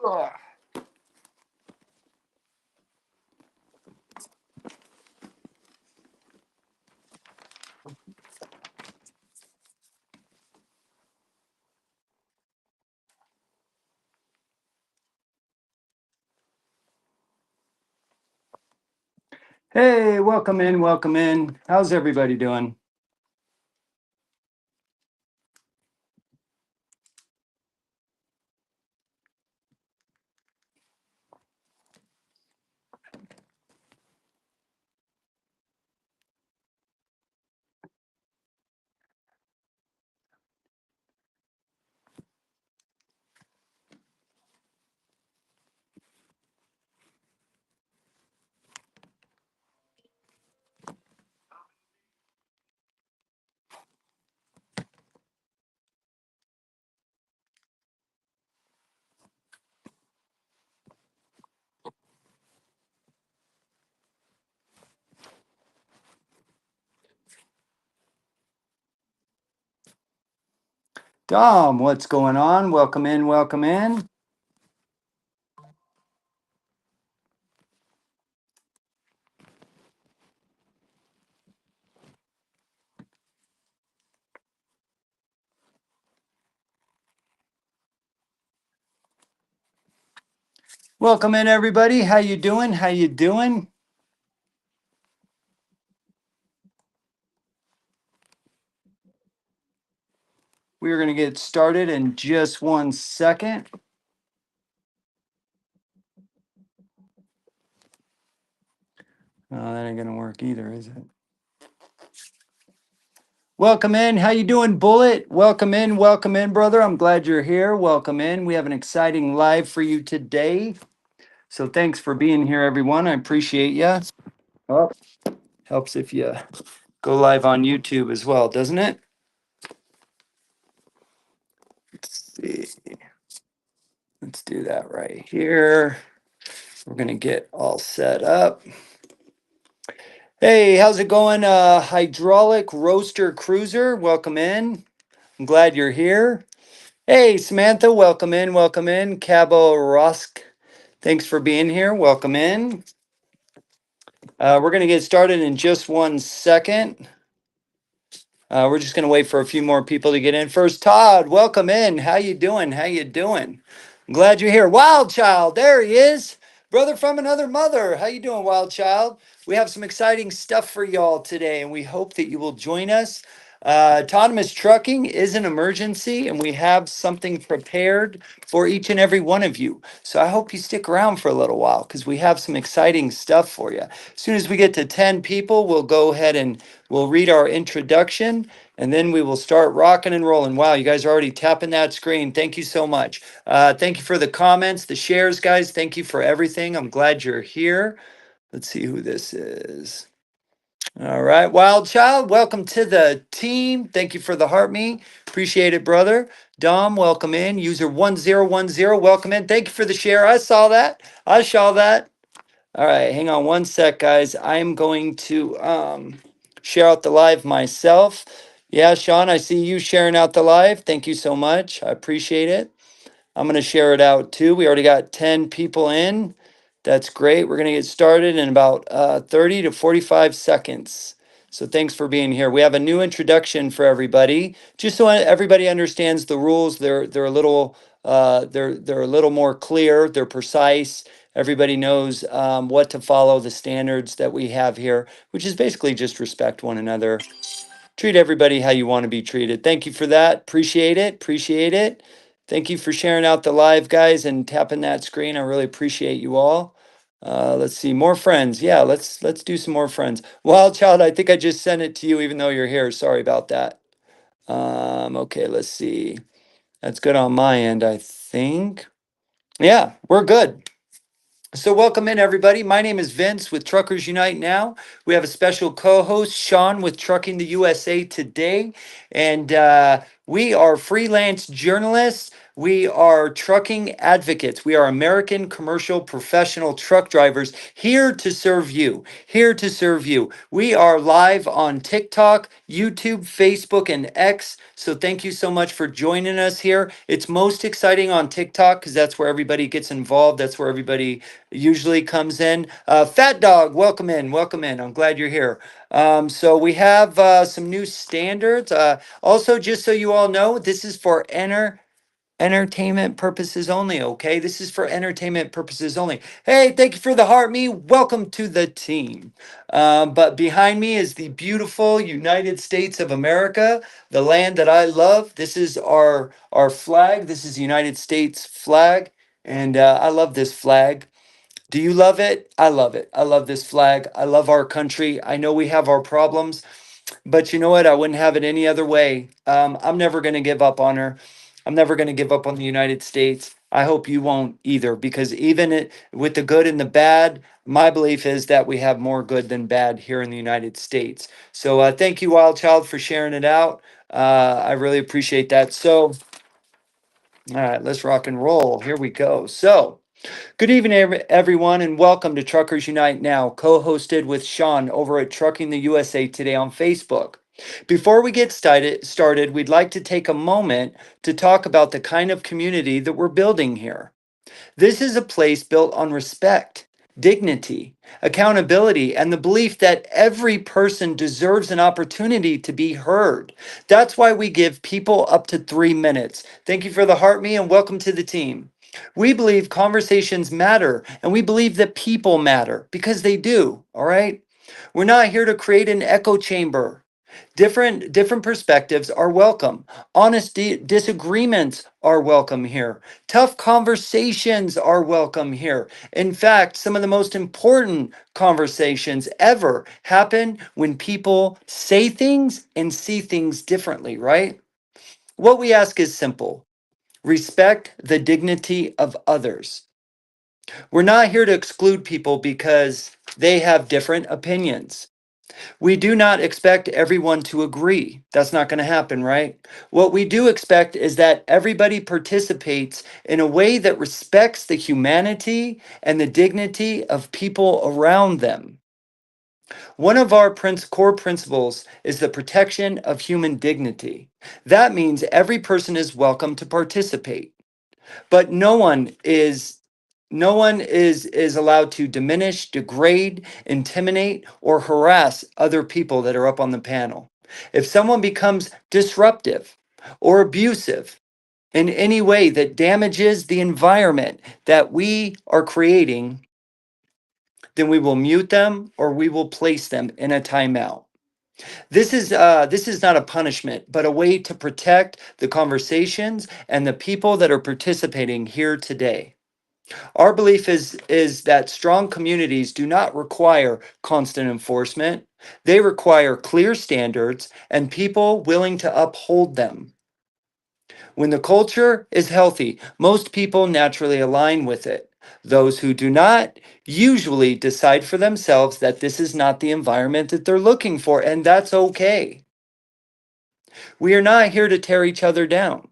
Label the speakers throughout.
Speaker 1: Ugh. Hey, welcome in, welcome in. How's everybody doing? Dom, what's going on? Welcome in, welcome in. Welcome in, everybody. How you doing? How you doing? We're going to get started in just 1 second. Oh, that ain't going to work either, is it? Welcome in. How you doing, Bullet? Welcome in, brother. I'm glad you're here. Welcome in. We have an exciting live for you today. So thanks for being here, everyone. I appreciate you. Oh, helps if you go live on YouTube as well, doesn't it? Let's see. Let's do that right here. We're going to get all set up. Hey, how's it going? Hydraulic Roaster Cruiser, welcome in. I'm glad you're here. Hey, Samantha, welcome in, welcome in. Cabo Rosk, thanks for being here. Welcome in. We're going to get started in just 1 second. We're just going to wait for a few more people to get in. First, Todd, welcome in. How you doing? How you doing? I'm glad you're here. Wild Child, there he is. Brother from another mother. How you doing, Wild Child? We have some exciting stuff for y'all today, and we hope that you will join us. Autonomous trucking is an emergency, and we have something prepared for each and every one of you. So I hope you stick around for a little while because we have some exciting stuff for you. As soon as we get to 10 people, we'll go ahead and we'll read our introduction, and then we will start rocking and rolling. Wow, you guys are already tapping that screen. Thank you so much. Thank you for the comments, the shares, guys. Thank you for everything. I'm glad you're here. Let's see who this is. All right, Wild Child, welcome to the team. Thank you for the heart me. Appreciate it, brother. Dom, welcome in. User 1010, welcome in. Thank you for the share. I saw that. I saw that. All right, hang on 1 sec, guys. I'm going to share out the live myself. Yeah, Sean, I see you sharing out the live. Thank you so much. I appreciate it. I'm going to share it out too. We already got 10 people in. That's great. We're going to get started in about 30 to 45 seconds. So thanks for being here. We have a new introduction for everybody. Just so everybody understands the rules, they're a little they're a little more clear. They're precise. Everybody knows what to follow, the standards that we have here, which is basically just respect one another. Treat everybody how you want to be treated. Thank you for that. Appreciate it. Appreciate it. Thank you for sharing out the live, guys, and tapping that screen. I really appreciate you all. Let's see, more friends. Yeah, let's do some more friends. Wild Child, I think I just sent it to you, even though you're here. Sorry about that. Okay, let's see. That's good on my end, I think. Yeah, we're good. So welcome in, everybody. My name is Vince with Truckers Unite Now. We have a special co-host, Sean, with Trucking the USA Today. And We are freelance journalists. We are trucking advocates. We are American commercial professional truck drivers here to serve you. Here to serve you. We are live on TikTok, YouTube, Facebook, and X. So thank you so much for joining us here. It's most exciting on TikTok because that's where everybody gets involved. That's where everybody usually comes in. Fat Dog, welcome in. Welcome in. I'm glad you're here. So we have some new standards. Also, just so you all know, this is for entertainment purposes only, okay? This is for entertainment purposes only. Hey, thank you for the heart me. Welcome to the team. But behind me is the beautiful United States of America, the land that I love. This is our flag. This is the United States flag, and I love this flag. Do you love it? I love it. I love this flag. I love our country. I know we have our problems, but you know what? I wouldn't have it any other way. I'm never going to give up on her. I'm never going to give up on the United States. I hope you won't either, because even with the good and the bad, my belief is that we have more good than bad here in the United States. So thank you, Wild Child, for sharing it out. I really appreciate that. So, all right, let's rock and roll. Here we go. So, good evening, everyone, and welcome to Truckers Unite Now, co-hosted with Sean over at Trucking the USA Today on Facebook. Before we get started, we'd like to take a moment to talk about the kind of community that we're building here. This is a place built on respect, dignity, accountability, and the belief that every person deserves an opportunity to be heard. That's why we give people up to 3 minutes. Thank you for the heart me and welcome to the team. We believe conversations matter and we believe that people matter because they do, all right? We're not here to create an echo chamber. Different perspectives are welcome. Honest disagreements are welcome here. Tough conversations are welcome here. In fact, some of the most important conversations ever happen when people say things and see things differently, right? What we ask is simple. Respect the dignity of others. We're not here to exclude people because they have different opinions. We do not expect everyone to agree. That's not going to happen, right? What we do expect is that everybody participates in a way that respects the humanity and the dignity of people around them. One of our core principles is the protection of human dignity. That means every person is welcome to participate, but no one is allowed to diminish, degrade, intimidate, or harass other people that are up on the panel. If someone becomes disruptive or abusive in any way that damages the environment that we are creating, then we will mute them or we will place them in a timeout. This is not a punishment, but a way to protect the conversations and the people that are participating here today. Our belief is that strong communities do not require constant enforcement. They require clear standards and people willing to uphold them. When the culture is healthy, most people naturally align with it. Those who do not usually decide for themselves that this is not the environment that they're looking for, and that's okay. We are not here to tear each other down.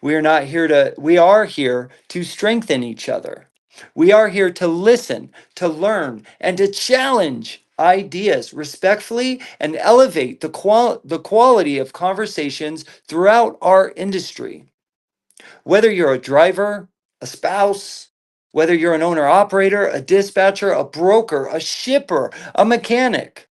Speaker 1: We are here to strengthen each other. We are here to listen, to learn, and to challenge ideas respectfully and elevate the quality of conversations throughout our industry. Whether you're a driver, a spouse, whether you're an owner operator, a dispatcher, a broker, a shipper, a mechanic,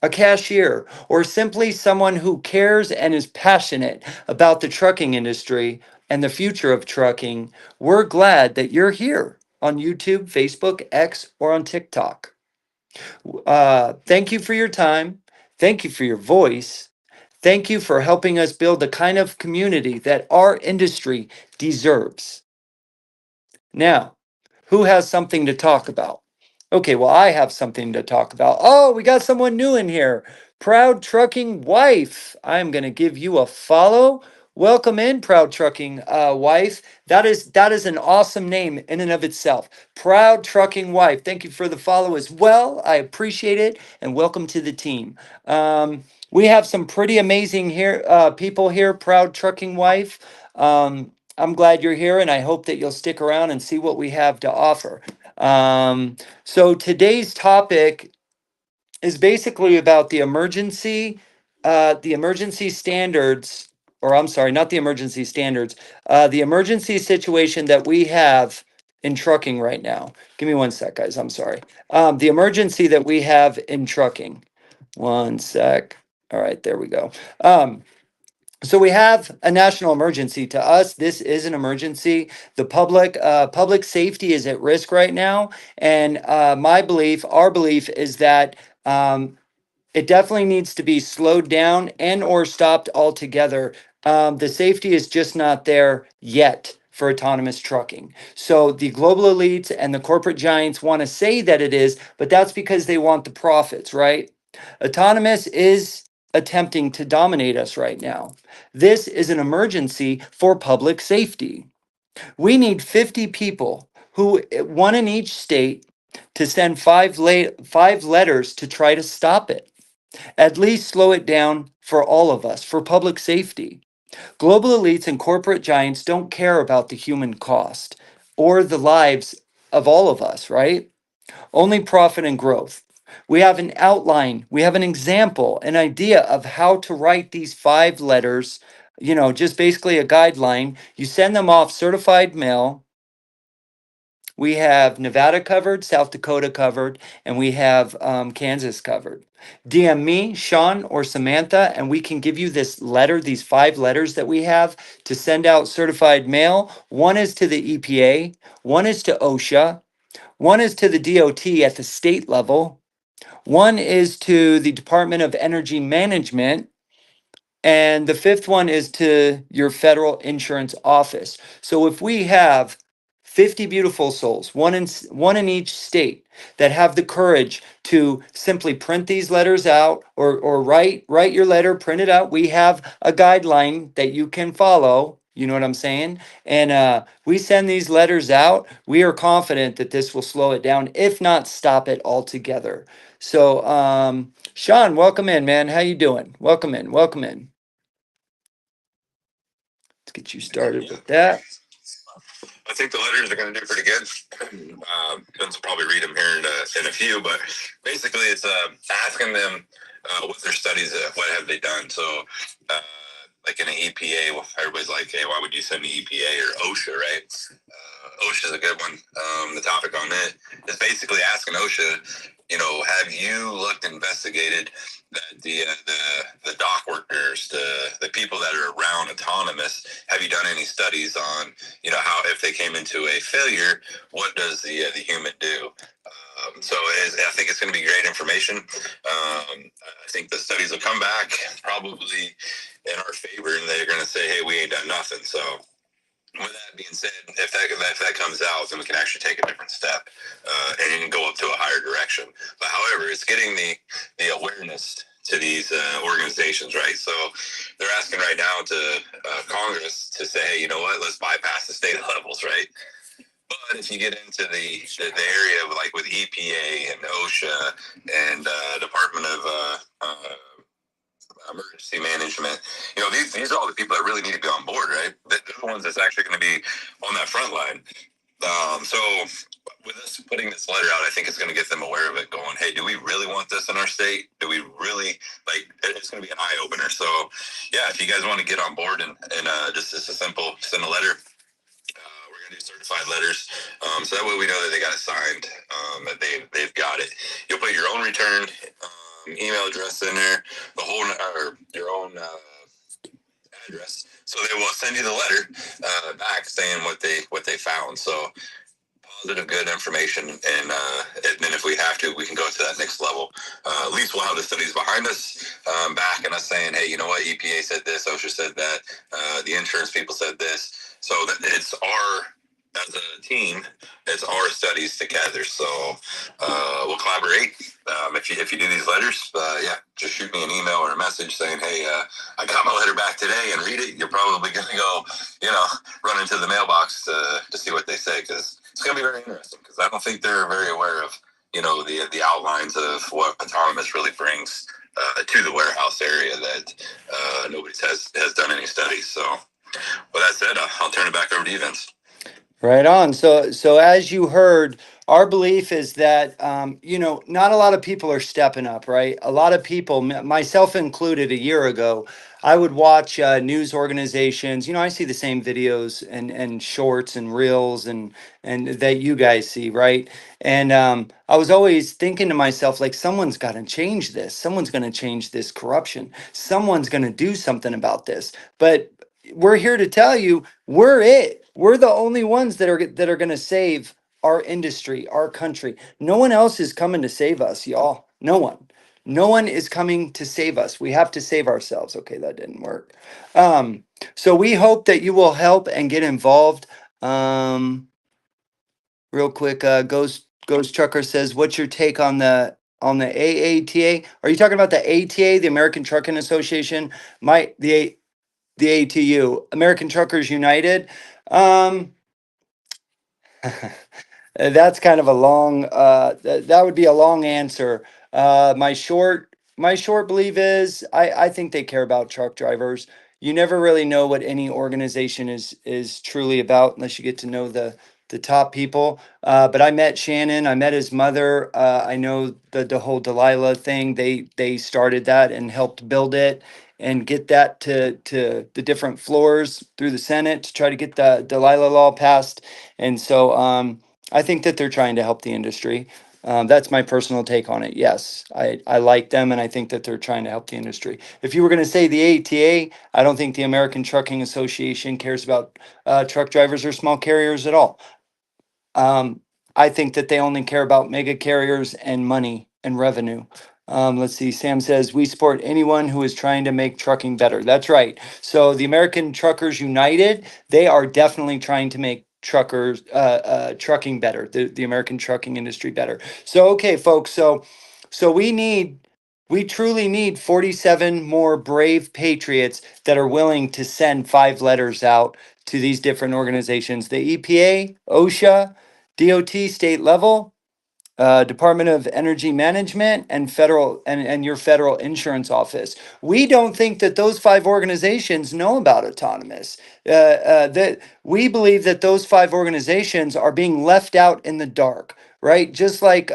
Speaker 1: a cashier, or simply someone who cares and is passionate about the trucking industry and the future of trucking, we're glad that you're here on YouTube, Facebook, X, or on TikTok. Thank you for your time. Thank you for your voice. Thank you for helping us build the kind of community that our industry deserves. Now, who has something to talk about? Okay, well, I have something to talk about. Oh, we got someone new in here. Proud Trucking Wife. I'm going to give you a follow. Welcome in, Proud Trucking Wife. That is an awesome name in and of itself. Proud Trucking Wife. Thank you for the follow as well. I appreciate it, and welcome to the team. We have some pretty amazing here people here, proud trucking wife. I'm glad you're here, and I hope that you'll stick around and see what we have to offer. So today's topic is basically about the emergency standards, or I'm sorry, not the emergency standards, the emergency situation that we have in trucking right now. Give me one sec, guys. I'm sorry. The emergency that we have in trucking. One sec. All right, there we go. So we have a national emergency. To us, this is an emergency. The public safety is at risk right now, and our belief is that it definitely needs to be slowed down and or stopped altogether. The safety is just not there yet for autonomous trucking. So the global elites and the corporate giants want to say that it is, but that's because they want the profits, right? Autonomous is attempting to dominate us right now. This is an emergency for public safety. We need 50 people, one in each state, to send five letters to try to stop it. At least slow it down for all of us, for public safety. Global elites and corporate giants don't care about the human cost or the lives of all of us, right? Only profit and growth. We have an outline, we have an example, an idea of how to write these five letters, just basically a guideline. You send them off certified mail. We have Nevada covered, South Dakota covered, and we have Kansas covered. DM me, Sean, or Samantha, and we can give you this letter, these five letters that we have to send out certified mail. One is to the EPA, one is to OSHA, one is to the DOT at the state level, one is to the Department of Energy Management, and the fifth one is to your federal insurance office. So if we have 50 beautiful souls, one in each state, that have the courage to simply print these letters out, or write your letter, print it out. We have a guideline that you can follow. You know what I'm saying? And we send these letters out. We are confident that this will slow it down, if not stop it altogether. So, Sean, welcome in, man. How you doing? Welcome in. Welcome in. Let's get you started with that.
Speaker 2: I think the letters are going to do pretty good. Vince will probably read them here in a few, but basically it's asking them what their studies, what have they done. So, like in an EPA, everybody's like, hey, why would you send me EPA or OSHA, right? OSHA is a good one. The topic on it is basically asking OSHA, have you looked, investigated that the dock workers, the people that are around autonomous, have you done any studies on, how if they came into a failure, what does the human do? So I think it's going to be great information. I think the studies will come back probably in our favor, and they're going to say, hey, we ain't done nothing. So with that being said, if that comes out, then we can actually take a different step and then go up to a higher direction. But however, it's getting the awareness to these organizations, right? So they're asking right now to Congress to say, hey, you know what, let's bypass the state levels, right? But if you get into the area of, like, with EPA and OSHA and Department of Emergency Management, these are all the people that really need to be on board, right? They're the ones that's actually going to be on that front line. So with us putting this letter out, I think it's going to get them aware of it, going, hey, do we really want this in our state? Do we really, it's going to be an eye opener. So yeah, if you guys want to get on board and just a simple, send a letter. We're going to do certified letters. So that way we know that they got it signed, that they've got it. You'll put your own return email address in there, the whole, or your own address. So they will send you the letter back saying what they found. So positive, good information, and then if we have to, we can go to that next level. At least we'll have the studies behind us, backing us, saying, hey, you know what, EPA said this, OSHA said that, the insurance people said this. So that it's as a team, it's our studies together. So we'll collaborate. If you do these letters, just shoot me an email or a message saying, hey, I got my letter back today, and read it. You're probably going to go, run into the mailbox to see what they say, because it's going to be very interesting, because I don't think they're very aware of, the outlines of what autonomous really brings to the warehouse area that nobody has done any studies. So, with that said, I'll turn it back over to you, Vince.
Speaker 1: Right on. So as you heard, our belief is that not a lot of people are stepping up, right? A lot of people, myself included, a year ago, I would watch news organizations. I see the same videos and shorts and reels and that you guys see, right? And I was always thinking to myself, like, someone's got to change this. Someone's going to change this corruption. Someone's going to do something about this. But we're here to tell you we're it. We're the only ones that are going to save our industry, our country. No one else is coming to save us, y'all. No one. No one is coming to save us. We have to save ourselves. Okay, that didn't work. So we hope that you will help and get involved. Real quick, Ghost Trucker says, "What's your take on the AATA? Are you talking about the ATA, the American Trucking Association? The ATU, American Truckers United. Um, that's kind of a long. That would be a long answer. My short belief is I think they care about truck drivers. You never really know what any organization is truly about unless you get to know the top people. But I met Shannon. I met his mother. I know the whole Delilah thing. They started that and helped build it and get that to the different floors through the Senate to try to get the Delilah law passed. And so I think that they're trying to help the industry. That's my personal take on it. Yes, I like them, and I think that they're trying to help the industry. If you were going to say the ATA, I don't think the American Trucking Association cares about truck drivers or small carriers at all. Um, I think that they only care about mega carriers and money and revenue. Let's see. Sam says we support anyone who is trying to make trucking better. That's right. So the American Truckers United, they are definitely trying to make trucking better, the American trucking industry better. So okay, folks. So we truly need 47 more brave patriots that are willing to send 5 letters out to these different organizations: the EPA, OSHA, DOT state level, Department of Energy Management, and and your federal insurance office. We don't think that those 5 organizations know about autonomous. That we believe that those 5 organizations are being left out in the dark, right? Just like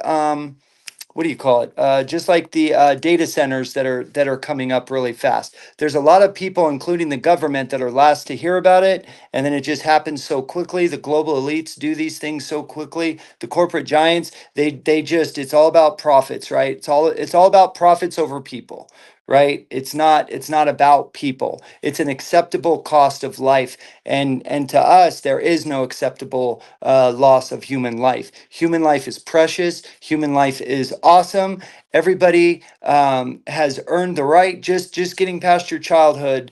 Speaker 1: what do you call it? Just like the data centers that are coming up really fast. There's a lot of people, including the government, that are last to hear about it, and then it just happens so quickly. The global elites do these things so quickly. The corporate giants, they just it's all about profits, right? It's all about profits over people. Right? It's not about people. It's an acceptable cost of life, and to us, there is no acceptable loss of human life. Human life is precious. Human life is awesome. Everybody has earned the right. Just getting past your childhood,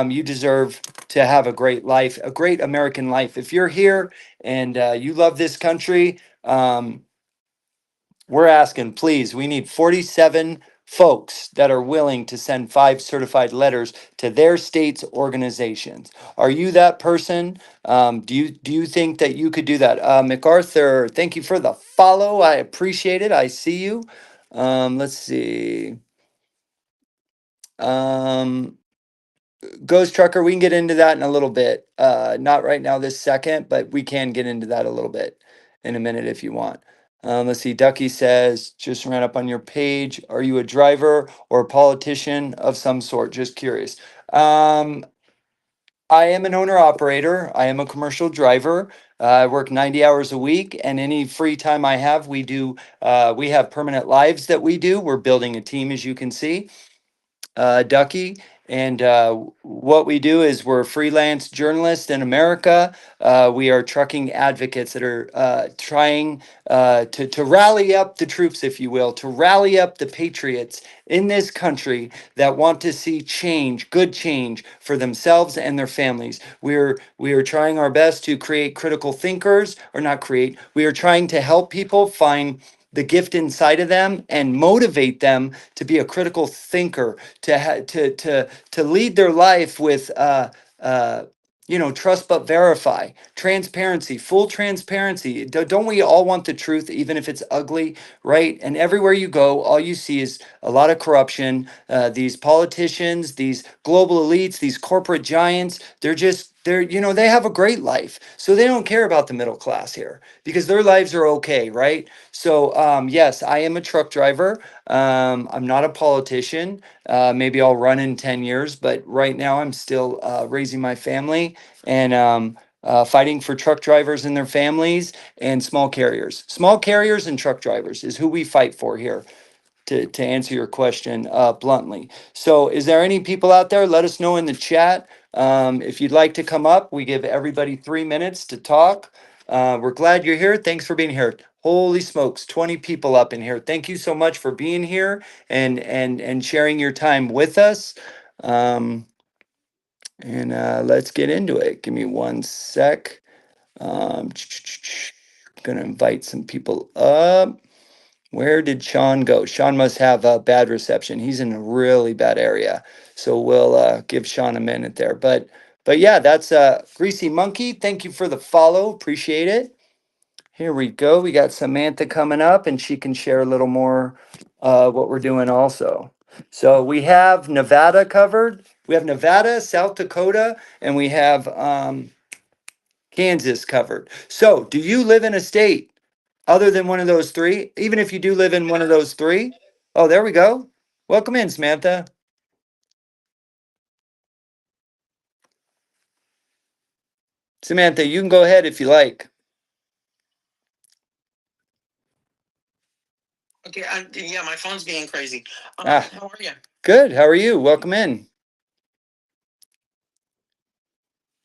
Speaker 1: you deserve to have a great life, a great American life. If you're here and you love this country, we're asking, please, we need 47 folks that are willing to send 5 certified letters to their state's organizations. Are you that person? Do you think that you could do that? MacArthur, thank you for the follow. I appreciate it. I see you. Let's see. Um, Ghost Trucker, we can get into that in a little bit. Not right now, this second, but we can get into that a little bit in a minute if you want. Let's see. Ducky says, just ran up on your page. Are you a driver or a politician of some sort? Just curious. I am an owner operator. I am a commercial driver. I work 90 hours a week, and any free time I have, we do. We have permanent lives that we do. We're building a team, as you can see, Ducky. And what we do is we're freelance journalists in America. We are trucking advocates that are trying to rally up the troops, if you will, to rally up the patriots in this country that want to see change, good change for themselves and their families. We are trying our best to create critical thinkers, or not create. We are trying to help people find the gift inside of them and motivate them to be a critical thinker, to lead their life with trust but verify, transparency, full transparency. Don't we all want the truth, even if it's ugly, right? And everywhere you go, all you see is a lot of corruption. These politicians, these global elites, these corporate giants, they have a great life. So they don't care about the middle class here because their lives are okay, right? So, yes, I am a truck driver. I'm not a politician. Maybe I'll run in 10 years, but right now I'm still raising my family and fighting for truck drivers and their families and small carriers. Small carriers and truck drivers is who we fight for here. To answer your question bluntly. So, is there any people out there? Let us know in the chat. If you'd like to come up, we give everybody 3 minutes to talk. We're glad you're here. Thanks for being here. Holy smokes, 20 people up in here. Thank you so much for being here and sharing your time with us. Um, and let's get into it. Give me one sec. Um, gonna invite some people up. Where did Sean go? Sean must have a bad reception. He's in a really bad area. So we'll give Sean a minute there. But yeah, that's Greasy Monkey. Thank you for the follow. Appreciate it. Here we go. We got Samantha coming up and she can share a little more what we're doing also. So we have Nevada covered. We have Nevada, South Dakota, and we have Kansas covered. So do you live in a state other than one of those three? Even if you do live in one of those three? Oh, there we go. Welcome in, Samantha. Samantha, you can go ahead if you like.
Speaker 3: Okay, yeah, my phone's being crazy.
Speaker 1: Ah,
Speaker 3: How are you?
Speaker 1: good. How are you? Welcome in.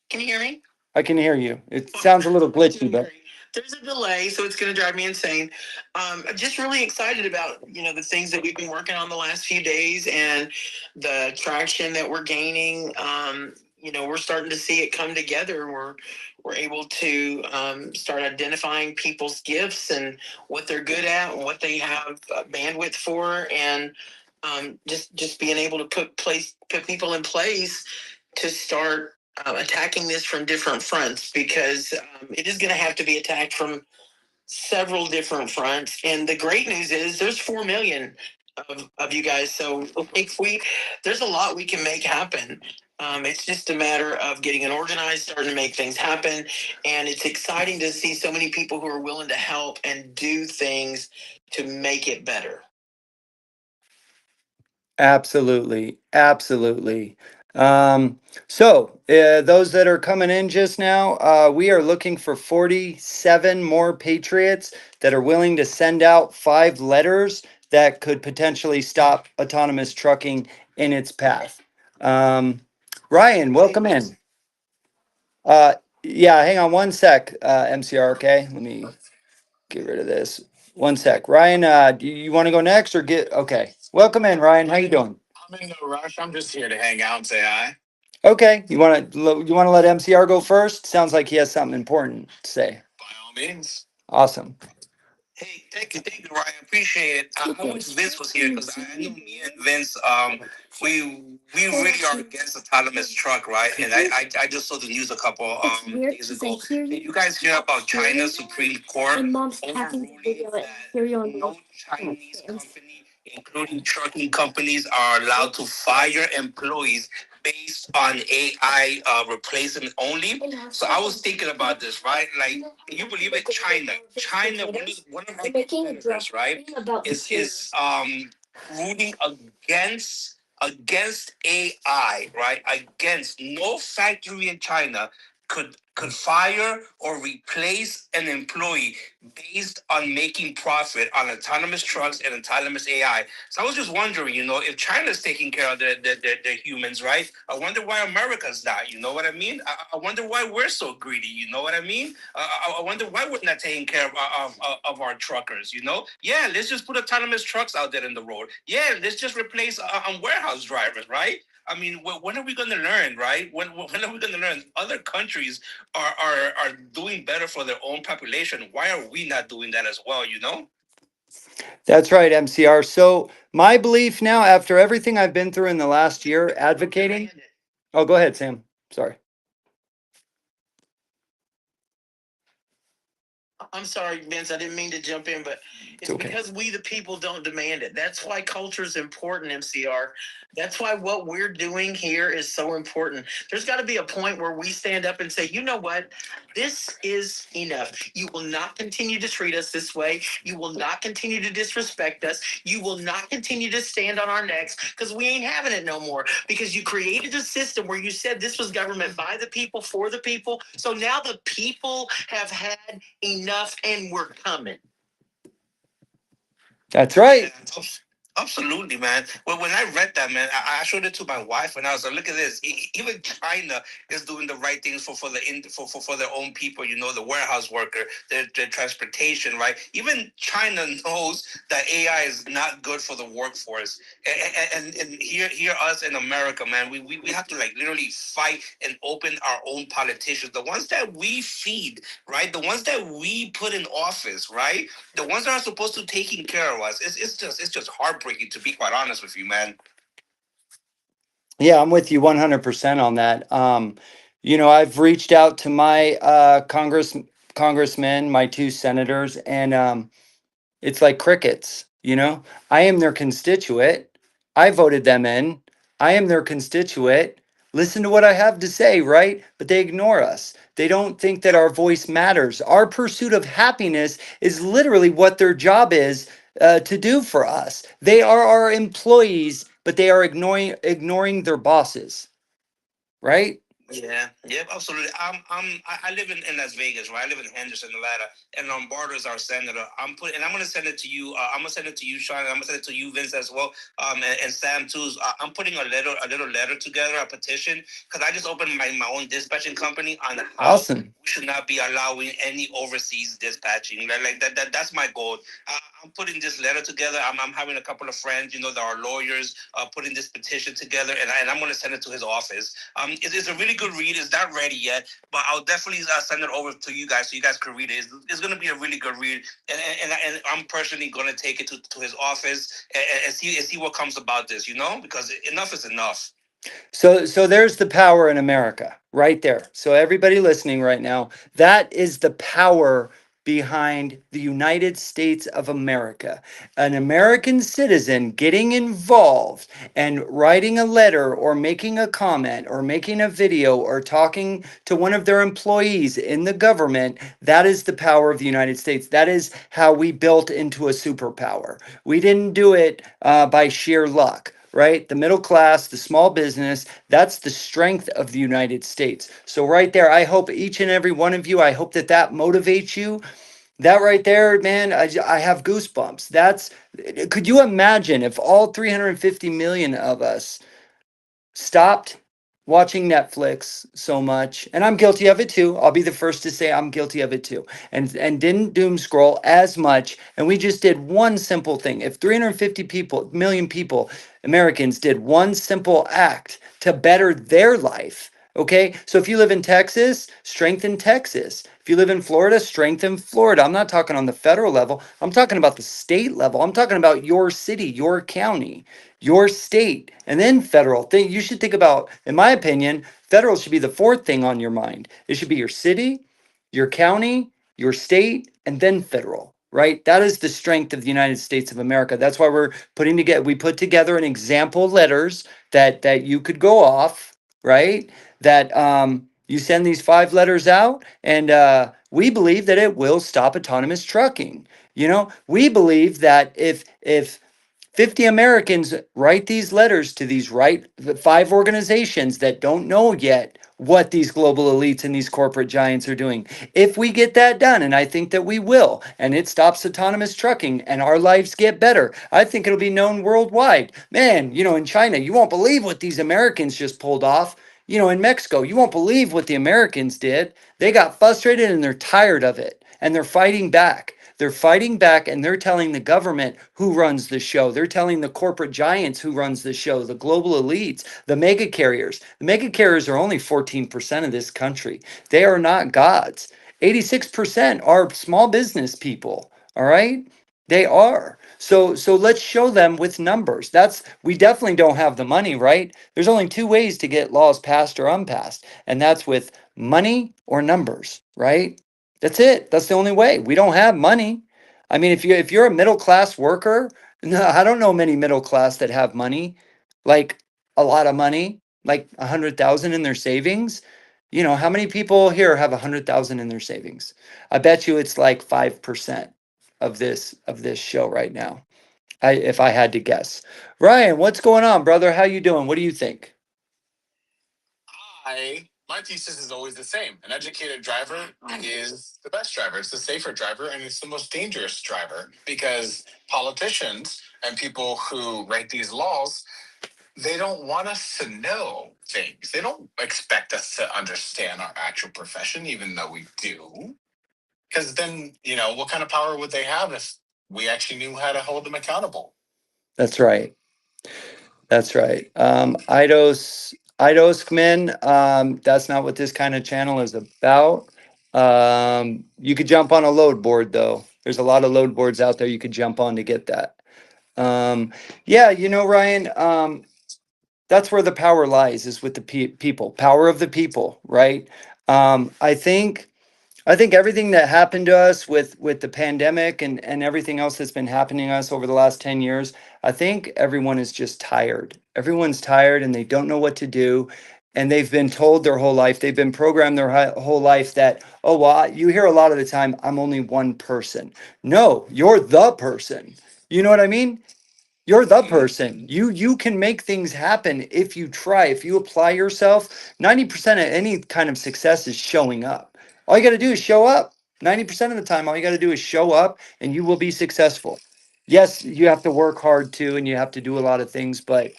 Speaker 3: Can you hear me?
Speaker 1: I can hear you. It sounds a little glitchy, but
Speaker 3: There's a delay, so it's going to drive me insane. I'm just really excited about the things that we've been working on the last few days and the traction that we're gaining. We're starting to see it come together. We're able to start identifying people's gifts and what they're good at, and what they have bandwidth for, and just being able to put people in place to start attacking this from different fronts, because it is going to have to be attacked from several different fronts. And the great news is there's 4 million of you guys. So if there's a lot we can make happen. It's just a matter of getting it organized, starting to make things happen. And it's exciting to see so many people who are willing to help and do things to make it better.
Speaker 1: absolutely. Absolutely. So, those that are coming in just now, we are looking for 47 more patriots that are willing to send out 5 letters that could potentially stop autonomous trucking in its path. Um, Ryan, welcome in. Uh, yeah, hang on one sec, MCR, okay? Let me get rid of this. One sec. Ryan, do you want to go next or get okay. Welcome in, Ryan. How you doing?
Speaker 3: I'm in no rush. I'm just here to hang out and say hi.
Speaker 1: Okay. You want to let MCR go first? Sounds like he has something important to say.
Speaker 3: By all means.
Speaker 1: Awesome.
Speaker 3: Hey, thank you, Ryan. Appreciate it. I wish Vince was here because I know me and Vince, we really are against autonomous truck, right? And I just saw the news a couple days ago. Did you guys hear about China's Supreme Court overruling that no Chinese company, including trucking companies, are allowed to fire employees based on AI replacement only? So I was thinking about this, right? Like, can you believe it? China, one of our competitors, right, is ruling against AI, right? Against no factory in China could fire or replace an employee based on making profit on autonomous trucks and autonomous AI. So I was just wondering, if China's taking care of their humans, right? I wonder why America's not. You know what I mean? I wonder why we're so greedy. You know what I mean? I wonder why we're not taking care of our truckers. Yeah, let's just put autonomous trucks out there in the road. Yeah, let's just replace warehouse drivers, right? I mean, when are we going to learn, right? When are we going to learn? Other countries are doing better for their own population. Why are we not doing that as well?
Speaker 1: That's right, MCR. So my belief now, after everything I've been through in the last year advocating. Oh, go ahead, Sam. Sorry.
Speaker 3: I'm sorry, Vince. I didn't mean to jump in, but
Speaker 1: It's
Speaker 3: it's
Speaker 1: okay.
Speaker 3: because we, the people, don't demand it. That's why culture is important, MCR. That's why what we're doing here is so important. There's got to be a point where we stand up and say, you know what? This is enough. You will not continue to treat us this way. You will not continue to disrespect us. You will not continue to stand on our necks because we ain't having it no more. Because you created a system where you said this was government by the people, for the people. So now the people have had enough and we're coming.
Speaker 1: That's right.
Speaker 2: Yeah, absolutely, man. Well, when I read that, man, I showed it to my wife, and I was like, "Look at this! Even China is doing the right things for their own people. You know, the warehouse worker, their transportation, right? Even China knows that AI is not good for the workforce, and here us in America, man, we have to like literally fight and open our own politicians, the ones that we feed, right? The ones that we put in office, right? The ones that are supposed to taking care of us. It's just heartbreaking, to be quite honest with you, man.
Speaker 1: Yeah, I'm with you 100% on that. I've reached out to my congressmen, my two senators, and it's like crickets, you know? I am their constituent. I voted them in. I am their constituent. Listen to what I have to say, right? But they ignore us. They don't think that our voice matters. Our pursuit of happiness is literally what their job is to do for us. They are our employees, but they are ignoring their bosses, right?
Speaker 2: Yeah, yep, absolutely. I live in Las Vegas, right? I live in Henderson, Nevada, and Lombardo is our senator. I'm gonna send it to you. I'm gonna send it to you, Sean. And I'm gonna send it to you, Vince, as well. And Sam too. I'm putting a little letter together, a petition, because I just opened my own dispatching company on how
Speaker 1: Awesome.
Speaker 2: we should not be allowing any overseas dispatching. Like that's my goal. I'm putting this letter together. I'm having a couple of friends, that are lawyers, putting this petition together, and I'm gonna send it to his office. It's a really good read. It's not ready yet, but I'll definitely send it over to you guys so you guys can read it. It's going to be a really good read, and I'm personally going to take it to his office and see what comes about this. Because enough is enough.
Speaker 1: So there's the power in America right there. So everybody listening right now, that is the power behind the United States of America. An American citizen getting involved and writing a letter or making a comment or making a video or talking to one of their employees in the government, that is the power of the United States. That is how we built into a superpower. We didn't do it by sheer luck, right? The middle class, the small business, that's the strength of the United States. So, right there, I hope each and every one of you, I hope that that motivates you. That right there, man, I have goosebumps. Could you imagine if all 350 million of us stopped watching Netflix so much, and I'm guilty of it too. I'll be the first to say I'm guilty of it too. And didn't doom scroll as much, and we just did one simple thing. If 350 million people, Americans did one simple act to better their life, okay? So if you live in Texas, strengthen Texas. If you live in Florida, strengthen Florida. I'm not talking on the federal level. I'm talking about the state level. I'm talking about your city, your county, your state, and then federal. You should think about, in my opinion, federal should be the fourth thing on your mind. It should be your city, your county, your state, and then federal, right? That is the strength of the United States of America. That's why we put together an example letters that you could go off, right? That you send these 5 letters out, and we believe that it will stop autonomous trucking. We believe that if 50 Americans write these letters to these 5 organizations that don't know yet what these global elites and these corporate giants are doing. If we get that done, and I think that we will, and it stops autonomous trucking and our lives get better, I think it'll be known worldwide. Man, in China, you won't believe what these Americans just pulled off. In Mexico, you won't believe what the Americans did. They got frustrated and they're tired of it, and they're fighting back. They're fighting back, and they're telling the government who runs the show. They're telling the corporate giants who runs the show, the global elites, the mega carriers. The mega carriers are only 14% of this country. They are not gods. 86% are small business people. All right? They are. So let's show them with numbers. We definitely don't have the money, right? There's only 2 ways to get laws passed or unpassed, and that's with money or numbers, right? That's it. That's the only way. We don't have money. I mean, if you're a middle class worker, no, I don't know many middle class that have money, like a lot of money, like 100,000 in their savings. You know, how many people here have 100,000 in their savings? I bet you it's like 5% of this show right now. If I had to guess. Ryan, what's going on, brother? How you doing? What do you think?
Speaker 2: My thesis is always the same. An educated driver is the best driver. It's the safer driver, and it's the most dangerous driver because politicians and people who write these laws, they don't want us to know things. They don't expect us to understand our actual profession, even though we do. Because then, what kind of power would they have if we actually knew how to hold them accountable?
Speaker 1: That's right. That's right. Idos Kmin, that's not what this kind of channel is about. You could jump on a load board though. There's a lot of load boards out there you could jump on to get that. Yeah, Ryan, that's where the power lies is with the people, power of the people, right? I think everything that happened to us with the pandemic and everything else that's been happening to us over the last 10 years, I think everyone is just tired. Everyone's tired and they don't know what to do. And they've been told their whole life, they've been programmed their whole life that, oh, well, you hear a lot of the time, I'm only one person. No, you're the person. You know what I mean? You're the person. You can make things happen if you try. If you apply yourself, 90% of any kind of success is showing up. All you got to do is show up. 90% of the time, all you got to do is show up and you will be successful. Yes, you have to work hard too and you have to do a lot of things, but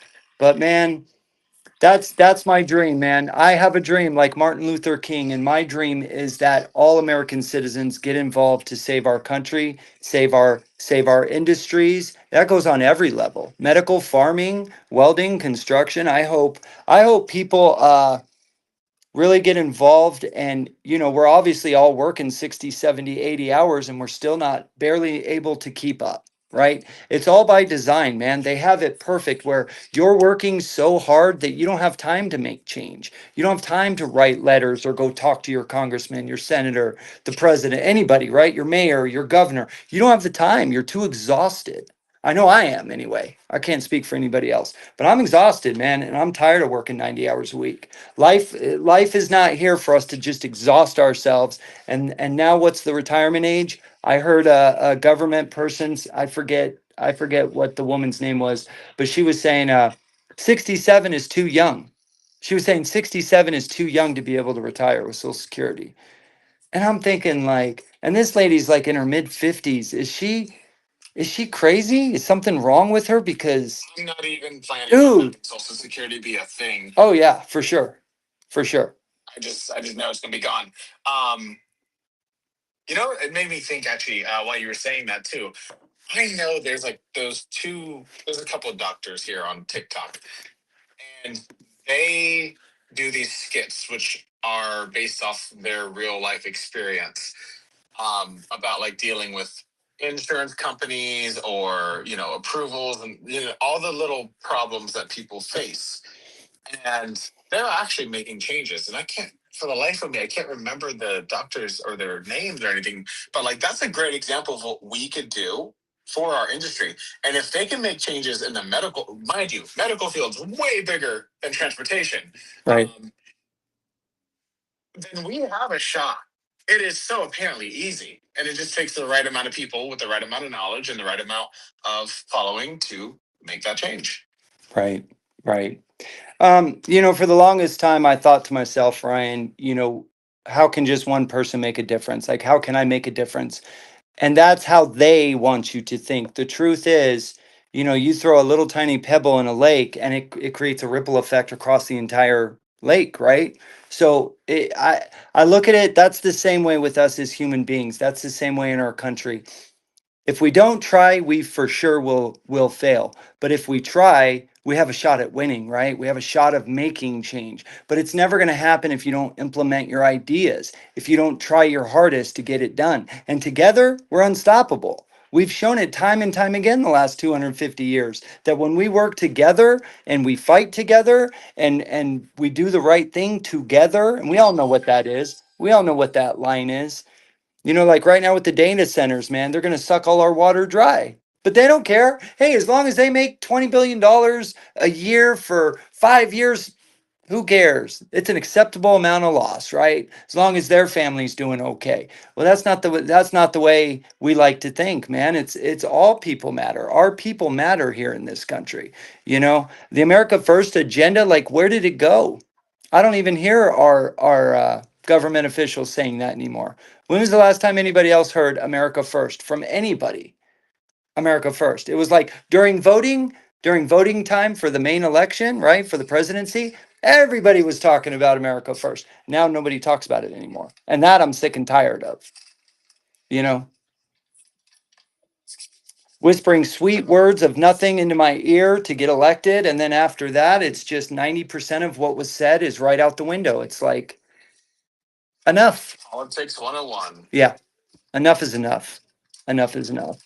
Speaker 1: man, that's my dream, man. I have a dream like Martin Luther King, and my dream is that all American citizens get involved to save our country, save our industries. That goes on every level. Medical, farming, welding, construction. I hope people really get involved and we're obviously all working 60, 70, 80 hours and we're still not barely able to keep up, right? It's all by design, man. They have it perfect where you're working so hard that you don't have time to make change. You don't have time to write letters or go talk to your congressman, your senator, the president, anybody, right? Your mayor, your governor. You don't have the time. You're too exhausted. I know I am anyway. I can't speak for anybody else, but I'm exhausted, man, and I'm tired of working 90 hours a week. Life is not here for us to just exhaust ourselves. And now what's the retirement age? I heard a government person's, I forget what the woman's name was, but she was saying 67 is too young. She was saying 67 is too young to be able to retire with Social Security. And I'm thinking like, and this lady's like in her mid 50s. Is she crazy? Is something wrong with her? Because
Speaker 2: I'm not even planning on
Speaker 1: dude,
Speaker 2: letting Social Security be a thing.
Speaker 1: oh yeah, for sure. For sure.
Speaker 2: I just know it's gonna be gone. Um, it made me think actually while you were saying that too. I know there's like there's a couple of doctors here on TikTok, and they do these skits which are based off their real life experience about like dealing with insurance companies or approvals and all the little problems that people face, and they're actually making changes. And I can't, for the life of me, I can't remember the doctors or their names or anything. But like, that's a great example of what we could do for our industry. And if they can make changes in the medical, mind you, medical field's way bigger than transportation.
Speaker 1: Right.
Speaker 2: Then we have a shot. It is so apparently easy. And it just takes the right amount of people with the right amount of knowledge and the right amount of following to make that change.
Speaker 1: Right. Right. For the longest time, I thought to myself, Ryan, how can just one person make a difference? Like, how can I make a difference? And that's how they want you to think. The truth is, you throw a little tiny pebble in a lake and it creates a ripple effect across the entire lake, right? So I look at it, that's the same way with us as human beings. That's the same way in our country. If we don't try, we for sure will fail. But if we try, we have a shot at winning, right? We have a shot of making change. But it's never going to happen if you don't implement your ideas, if you don't try your hardest to get it done. And together, we're unstoppable. We've shown it time and time again the last 250 years that when we work together and we fight together and we do the right thing together, and we all know what that is. We all know what that line is. You know, like right now with the data centers, man, they're going to suck all our water dry. But they don't care. Hey, as long as they make $20 billion a year for 5 years, who cares? It's an acceptable amount of loss, right? As long as their family's doing okay. Well, that's not the way we like to think, man. It's all people matter. Our people matter here in this country. You know, the America First agenda, like where did it go? I don't even hear our government officials saying that anymore. When was the last time anybody else heard America First from anybody? America First. It was like during voting time for the main election, right? For the presidency, everybody was talking about America First. Now nobody talks about it anymore. And that I'm sick and tired of. You know, whispering sweet words of nothing into my ear to get elected. And then after that, it's just 90% of what was said is right out the window. It's like, enough.
Speaker 3: Politics 101.
Speaker 1: Yeah, enough is enough. Enough is enough.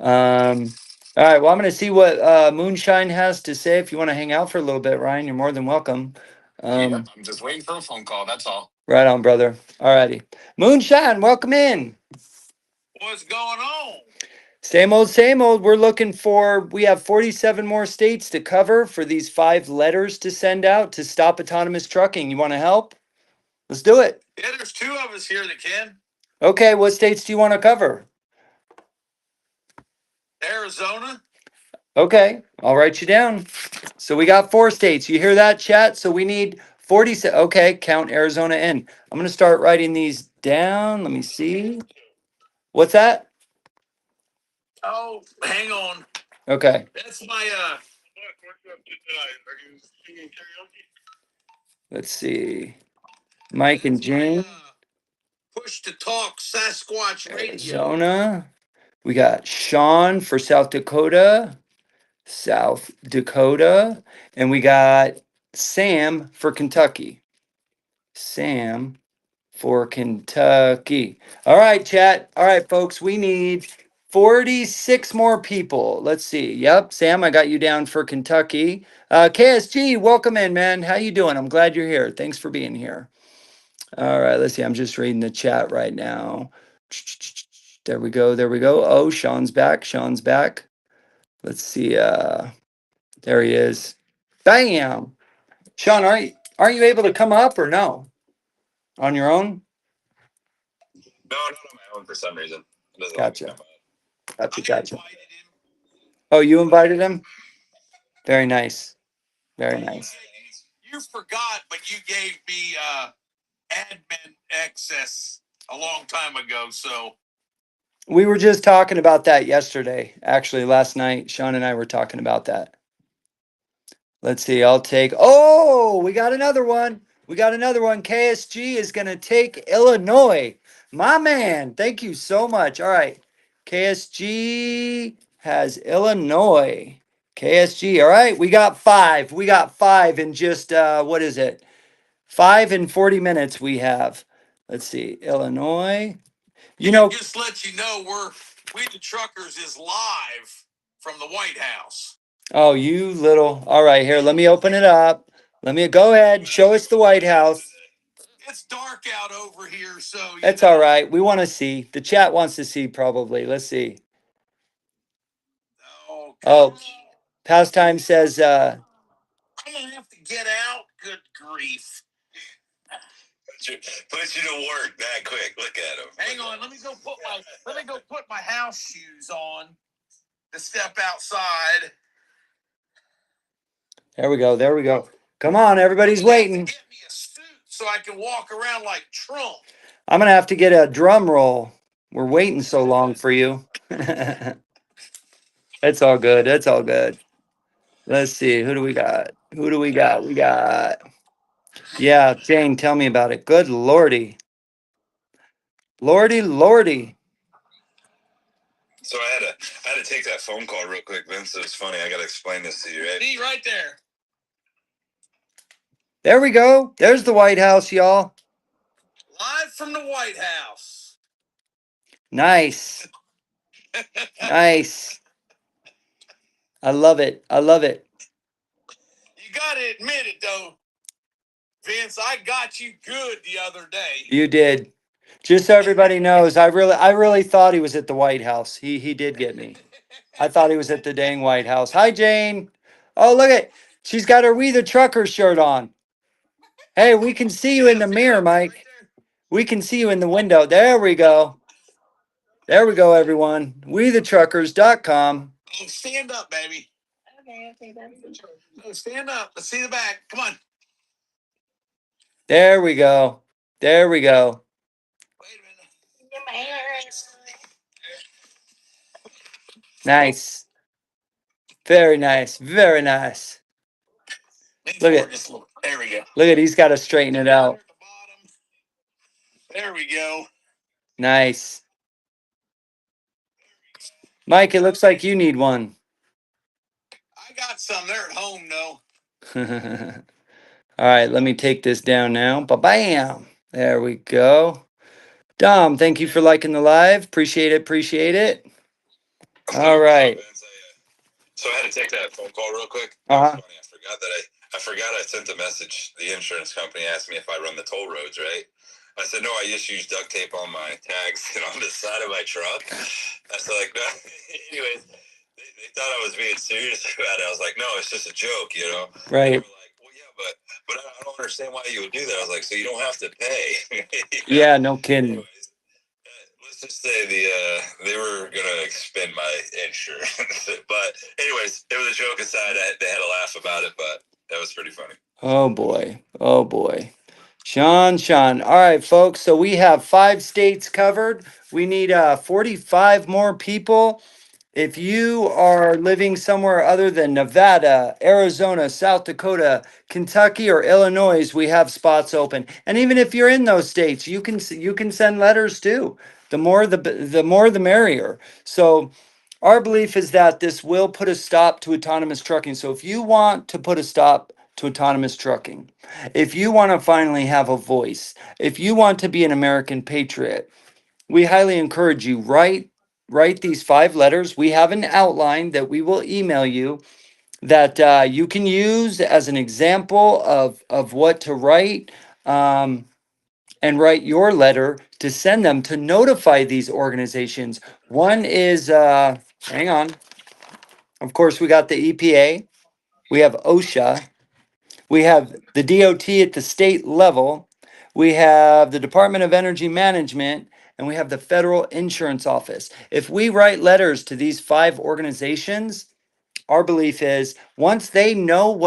Speaker 1: All right, well, I'm going to see what Moonshine has to say. If you want to hang out for a little bit, Ryan, you're more than welcome.
Speaker 3: Yep, I'm just waiting for a phone call. That's all.
Speaker 1: Right on, brother. All righty. Moonshine, welcome in.
Speaker 3: What's going on?
Speaker 1: Same old, same old. We have 47 more states to cover for these 5 letters to send out to stop autonomous trucking. You want to help? Let's do it.
Speaker 3: Yeah, there's 2 of us here that can.
Speaker 1: Okay, what states do you want to cover?
Speaker 3: Arizona.
Speaker 1: Okay, I'll write you down. So we got 4 states. You hear that, chat? So we need 40. Okay, count Arizona in. I'm going to start writing these down. Let me see. What's that?
Speaker 3: Oh, hang on.
Speaker 1: Okay.
Speaker 3: That's my
Speaker 1: Let's see. Mike and Jane.
Speaker 3: push to talk Sasquatch radio.
Speaker 1: Arizona. We got Sean for South Dakota. South Dakota. And we got Sam for Kentucky. Sam for Kentucky. All right, chat. All right, folks, we need 46 more people. Let's see. Yep, Sam, I got you down for Kentucky. KSG, welcome in, man. How you doing? I'm glad you're here. Thanks for being here. All right, let's see. I'm just reading the chat right now. There we go. There we go. Oh, Sean's back. Sean's back. Let's see. There he is. Bam. Sean, aren't you able to come up or no? On your own?
Speaker 2: No, not on my own for some reason. It doesn't let me
Speaker 1: Gotcha.
Speaker 2: come up.
Speaker 1: Gotcha. Oh, you invited him? Very nice. Very nice.
Speaker 3: You forgot, but you gave me admin access a long time ago. So
Speaker 1: We were just talking about that yesterday. Actually, last night, Sean and I were talking about that. Let's see. Oh, we got another one. We got another one. KSG is going to take Illinois. My man. Thank you so much. All right. KSG has Illinois. KSG. All right. We got 5. We got 5 in just, what is it? 5 in 40 minutes we have. Let's see. Illinois. You know,
Speaker 3: just let you know We the Truckers is live from the White House.
Speaker 1: oh, you little. All right, here, let me open it up. Let me go ahead. Show us the White House.
Speaker 3: It's dark out over here, so
Speaker 1: That's all right. We want to see. The chat wants to see, probably. Let's see. Oh, Pastime says,
Speaker 3: I'm gonna have to get out. Good grief.
Speaker 2: Put you to work that quick. Look at him.
Speaker 3: Hang on, let me go put my house shoes on to step outside.
Speaker 1: there we go. There we go. Come on, everybody's waiting.
Speaker 3: Get me a suit so I can walk around like Trump.
Speaker 1: I'm going to have to get a drum roll. We're waiting so long for you. It's all good. It's all good. Let's see. Who do we got? Who do we got? We got, yeah, Jane, tell me about it. Good Lordy. Lordy, Lordy.
Speaker 2: So I had to take that phone call real quick, Vince. It was funny. I got to explain this to you, right?
Speaker 3: See right there.
Speaker 1: There we go. There's the White House, y'all.
Speaker 3: Live from the White House.
Speaker 1: Nice. Nice. I love it. I love it.
Speaker 3: You got to admit it, though. Vince, I got you good the other day.
Speaker 1: You did. Just so everybody knows, I really thought he was at the White House. He did get me. I thought he was at the dang White House. Hi, Jane. Oh, look at, she's got her We the Trucker shirt on. Hey, we can see you in the mirror, Mike. We can see you in the window. There we go. There we go, everyone. WeTheTruckers.com.
Speaker 2: Oh, stand up, baby. Okay, no, stand up. Let's see the back. Come on.
Speaker 1: There we go. There we go.
Speaker 2: Wait a minute.
Speaker 1: Nice. Very nice. Very nice. Look at,
Speaker 2: there we go.
Speaker 1: look at, he's got to straighten it out.
Speaker 2: There we go.
Speaker 1: Nice. Mike, it looks like you need one.
Speaker 2: I got some. They're at home, though.
Speaker 1: All right, let me take this down now. Ba-bam. There we go. Dom, thank you for liking the live. Appreciate it. Appreciate it. All right.
Speaker 2: So I had to take that phone call real quick.
Speaker 1: Uh-huh.
Speaker 2: I forgot I sent a message. The insurance company asked me if I run the toll roads, right? I said, no, I just use duct tape on my tags and on the side of my truck. I said, like, no. Anyways, they thought I was being serious about it. I was like, no, it's just a joke, you know?
Speaker 1: Right.
Speaker 2: They were like, well, yeah, but I don't understand why you would do that. I was like, so you don't have to pay.
Speaker 1: Yeah, no kidding.
Speaker 2: Anyways, let's just say they were gonna expend my insurance. But anyways, it was a joke aside. They had a laugh about it, but that was pretty funny.
Speaker 1: Oh boy. Oh boy. Sean. All right, folks. So we have 5 states covered. We need 45 more people. If you are living somewhere other than Nevada, Arizona, South Dakota, Kentucky, or Illinois, we have spots open. And even if you're in those states, you can send letters too. The more the merrier. So our belief is that this will put a stop to autonomous trucking. So if you want to put a stop to autonomous trucking, if you want to finally have a voice, if you want to be an American patriot, we highly encourage you, write these 5 letters. We have an outline that we will email you that you can use as an example of what to write, and write your letter to send them to notify these organizations. One is, hang on. Of course, we got the EPA, we have OSHA, we have the DOT at the state level, we have the Department of Energy Management, and we have the Federal Insurance Office. If we write letters to these 5 organizations, our belief is once they know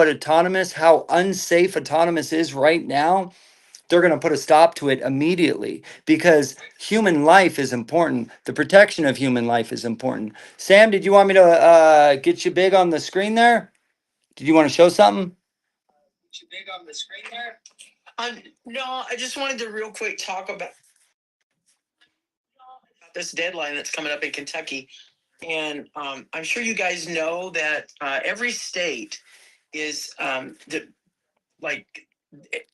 Speaker 1: how unsafe autonomous is right now, they're going to put a stop to it immediately because human life is important. The protection of human life is important. Sam, did you want me to get you big on the screen there? Did you want to show something?
Speaker 3: No, I just wanted to real quick talk about this deadline that's coming up in Kentucky. And I'm sure you guys know that every state is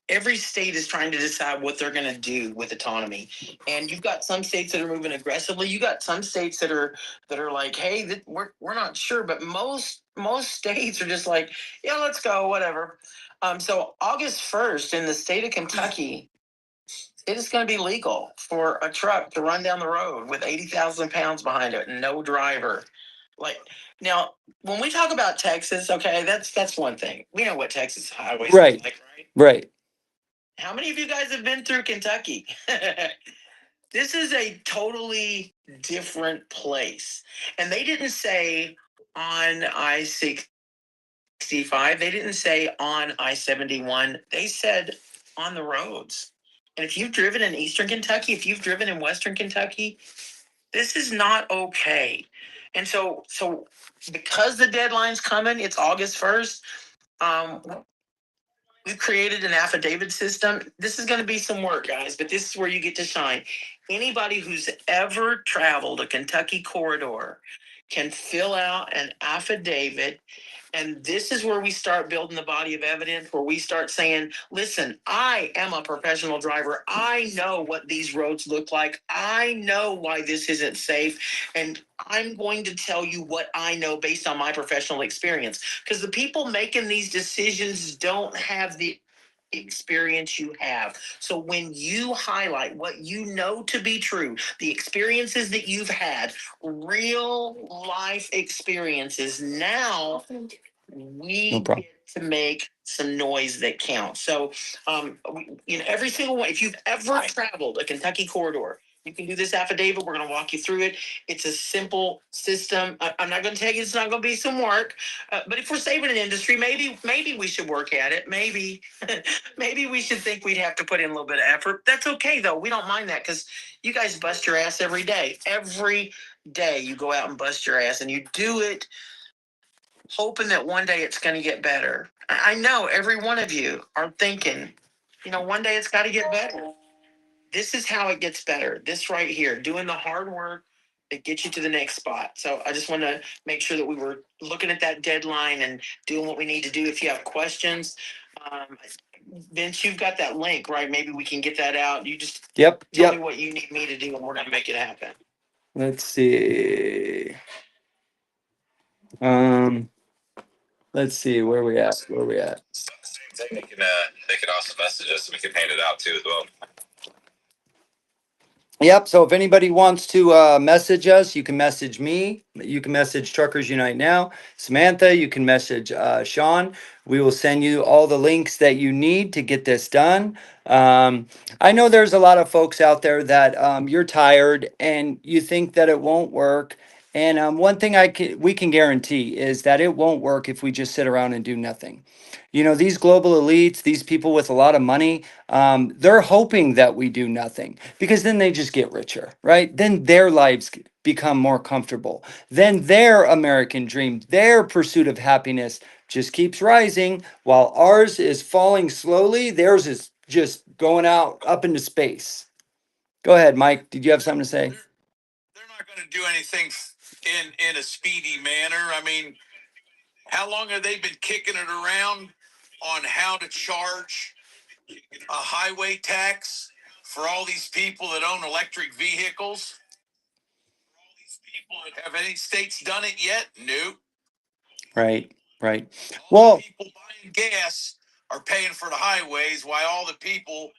Speaker 3: every state is trying to decide what they're going to do with autonomy. And you've got some states that are moving aggressively. You got some states that are like, hey, we're not sure. But most states are just like, yeah, let's go, whatever. So August 1st in the state of Kentucky, it is going to be legal for a truck to run down the road with 80,000 pounds behind it and no driver. Like, now, when we talk about Texas, okay, that's one thing. We know what Texas highways
Speaker 1: Right.
Speaker 3: look like, right?
Speaker 1: Right.
Speaker 3: How many of you guys have been through Kentucky? This is a totally different place. And they didn't say on I-65. They didn't say on I-71. They said on the roads. And if you've driven in Eastern Kentucky, if you've driven in Western Kentucky, this is not okay. And so because the deadline's coming, it's August 1st. We've created an affidavit system. This is going to be some work, guys, but this is where you get to shine. Anybody who's ever traveled a Kentucky corridor can fill out an affidavit. And this is where we start building the body of evidence, where we start saying, listen, I am a professional driver. I know what these roads look like. I know why this isn't safe. And I'm going to tell you what I know based on my professional experience. Because the people making these decisions don't have the experience you have. So when you highlight what you know to be true, the experiences that you've had, real life experiences, now
Speaker 1: No
Speaker 3: we
Speaker 1: problem.
Speaker 3: get to make some noise that counts. So, every single one, if you've ever traveled a Kentucky corridor, you can do this affidavit. We're going to walk you through it. It's a simple system. I'm not going to tell you it's not going to be some work, but if we're saving an industry, maybe we should work at it. Maybe, maybe we should think we'd have to put in a little bit of effort. That's okay though. We don't mind that because you guys bust your ass every day. Every day you go out and bust your ass, and you do it hoping that one day it's going to get better. I know every one of you are thinking, one day it's got to get better. This is how it gets better. This right here, doing the hard work that gets you to the next spot. So I just want to make sure that we were looking at that deadline and doing what we need to do. If you have questions, um, Vince, you've got that link, right? Maybe we can get that out. You just
Speaker 1: Yep.
Speaker 3: tell me
Speaker 1: Yep.
Speaker 3: what you need me to do, and we're going to make it happen.
Speaker 1: Let's see. Um, let's see where we at. Where we at?
Speaker 2: Same thing. They can also message us. We can hand it out too as well.
Speaker 1: Yep. So if anybody wants to message us, you can message me. You can message Truckers Unite Now. Samantha, you can message Sean. We will send you all the links that you need to get this done. I know there's a lot of folks out there that you're tired and you think that it won't work. And one thing we can guarantee is that it won't work if we just sit around and do nothing. You know, these global elites, these people with a lot of money, they're hoping that we do nothing because then they just get richer, right? Then their lives become more comfortable. Then their American dream, their pursuit of happiness just keeps rising while ours is falling slowly. Theirs is just going out up into space. Go ahead, Mike. Did you have something to say?
Speaker 4: They're not going to do anything in a speedy manner. I mean, how long have they been kicking it around on how to charge a highway tax for all these people that own electric vehicles? Have any states done it yet? No.
Speaker 1: Right, right.
Speaker 4: All
Speaker 1: Well,
Speaker 4: the people buying gas are paying for the highways, while all the people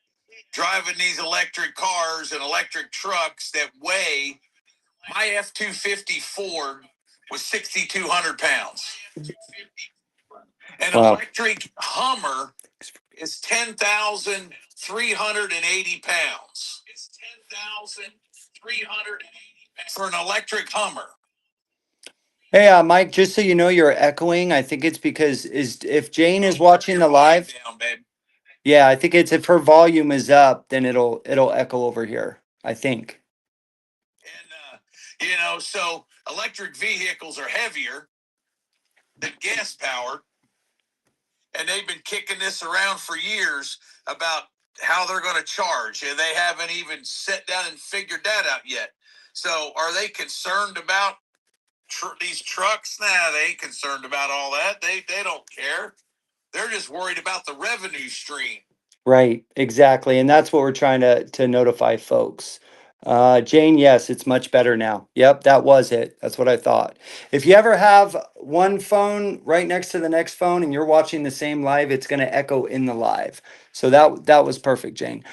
Speaker 4: driving these electric cars and electric trucks that weigh, my F-250 Ford was 6,200 pounds. An
Speaker 1: wow.
Speaker 4: electric Hummer is 10,380 pounds. It's 10,380 for an electric Hummer.
Speaker 1: Hey, Mike, just so you know, you're echoing. I think it's because is if Jane is watching the live.
Speaker 4: Down, babe.
Speaker 1: Yeah, I think it's if her volume is up, then it'll echo over here. I think.
Speaker 4: And so electric vehicles are heavier than gas powered, and they've been kicking this around for years about how they're going to charge, and they haven't even sat down and figured that out yet. So, are they concerned about these trucks? Nah, they ain't concerned about all that. They don't care. They're just worried about the revenue stream.
Speaker 1: Right, exactly. And that's what we're trying to notify folks. Jane, yes, it's much better now. Yep, that was it. That's what I thought. If you ever have one phone right next to the next phone and you're watching the same live, it's going to echo in the live. So that was perfect, Jane.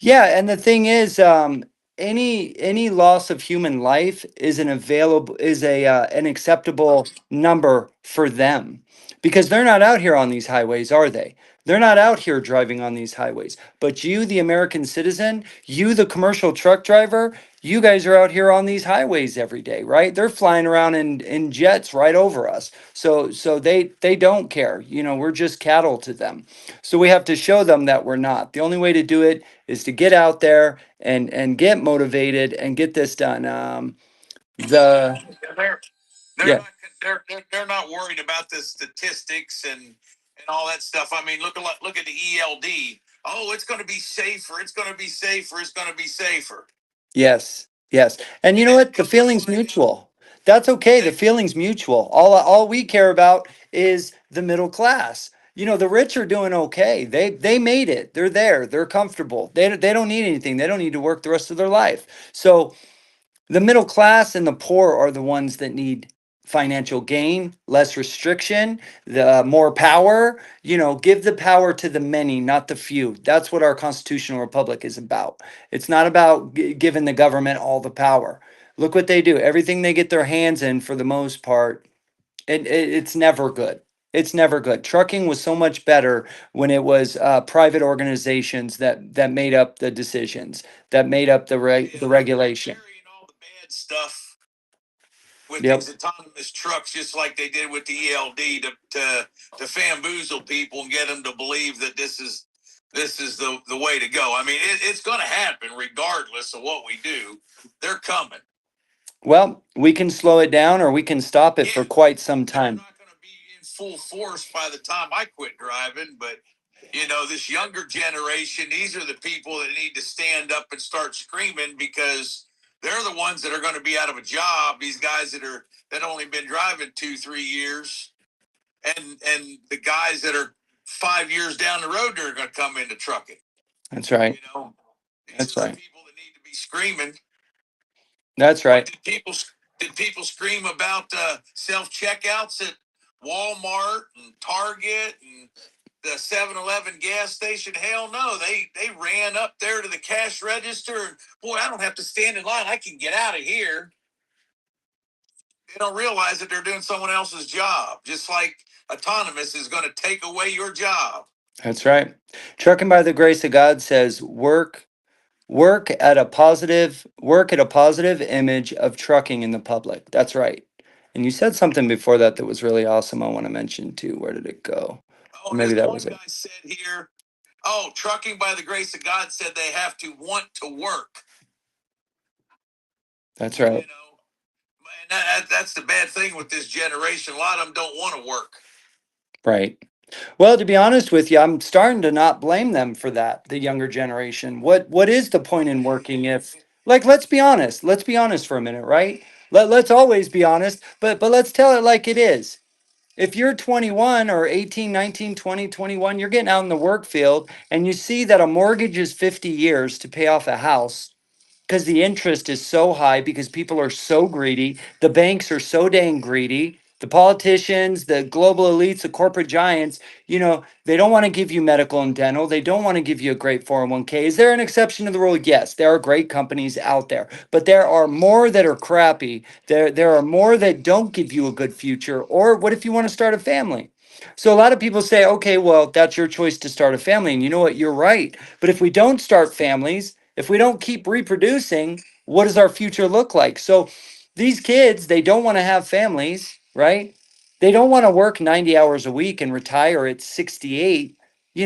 Speaker 1: Yeah, and the thing is, any loss of human life is an acceptable number for them because they're not out here on these highways, are they? They're not out here driving on these highways. But you, the American citizen, you, the commercial truck driver, you guys are out here on these highways every day, right? They're flying around in jets right over us. So they don't care. You know, we're just cattle to them. So we have to show them that we're not. The only way to do it is to get out there and get motivated and get this done. The
Speaker 4: They're
Speaker 1: yeah.
Speaker 4: not they're not worried about the statistics and all that stuff. I mean, look at the ELD. Oh, it's going to be safer. It's going to be safer. It's going to be safer.
Speaker 1: Yes, yes. And you know what? The feeling's mutual. That's okay. The feeling's mutual. All we care about is the middle class. You know, the rich are doing okay. They made it. They're there. They're comfortable. They don't need anything. They don't need to work the rest of their life. So the middle class and the poor are the ones that need financial gain, less restriction, the more power. Give the power to the many, not the few. That's what our constitutional republic is about. It's not about giving the government all the power. Look what they do. Everything they get their hands in, for the most part, it's never good. It's never good. Trucking was so much better when it was private organizations that made up the decisions, that made up the regulation.
Speaker 4: Carrying all the bad stuff with
Speaker 1: Yep.
Speaker 4: these autonomous trucks, just like they did with the ELD, to bamboozle people and get them to believe that this is the way to go. I mean, it's going to happen regardless of what we do. They're coming.
Speaker 1: Well, we can slow it down or we can stop it for quite some
Speaker 4: They're
Speaker 1: time.
Speaker 4: not going to be in full force by the time I quit driving, but this younger generation, these are the people that need to stand up and start screaming, because they're the ones that are going to be out of a job. These guys that only been driving 2-3 years, and the guys that are 5 years down the road, they're going to come into trucking.
Speaker 1: That's right.
Speaker 4: These
Speaker 1: That's
Speaker 4: are the
Speaker 1: right.
Speaker 4: people that need to be screaming.
Speaker 1: That's right.
Speaker 4: Did people scream about self checkouts at Walmart and Target and the 7-Eleven gas station? Hell no. They ran up there to the cash register and, boy, I don't have to stand in line. I can get out of here. They don't realize that they're doing someone else's job, just like autonomous is going to take away your job.
Speaker 1: That's right. Trucking by the grace of God says work at a positive image of trucking in the public. That's right. And you said something before that was really awesome. I want to mention too. Where did it go?
Speaker 4: Oh,
Speaker 1: Maybe
Speaker 4: this
Speaker 1: that
Speaker 4: one
Speaker 1: was it.
Speaker 4: guy said here, oh, trucking by the grace of God said they have to want to work.
Speaker 1: That's right.
Speaker 4: That's the bad thing with this generation. A lot of them don't want to work.
Speaker 1: Right. Well, to be honest with you, I'm starting to not blame them for that, the younger generation. What is the point in working if, like, let's be honest. Let's be honest for a minute, right? Let's always be honest, but let's tell it like it is. If you're 21 or 18, 19, 20, 21, you're getting out in the work field and you see that a mortgage is 50 years to pay off a house, because the interest is so high, because people are so greedy, the banks are so dang greedy, the politicians, the global elites, the corporate giants, they don't want to give you medical and dental, they don't want to give you a great 401k. Is there an exception to the rule? Yes, there are great companies out there, but there are more that are crappy. There are more that don't give you a good future. Or what if you want to start a family? So a lot of people say, okay, well, that's your choice to start a family. And you know what? You're right. But if we don't start families, if we don't keep reproducing, what does our future look like? So these kids, they don't want to have families, right? They don't want to work 90 hours a week and retire at 68.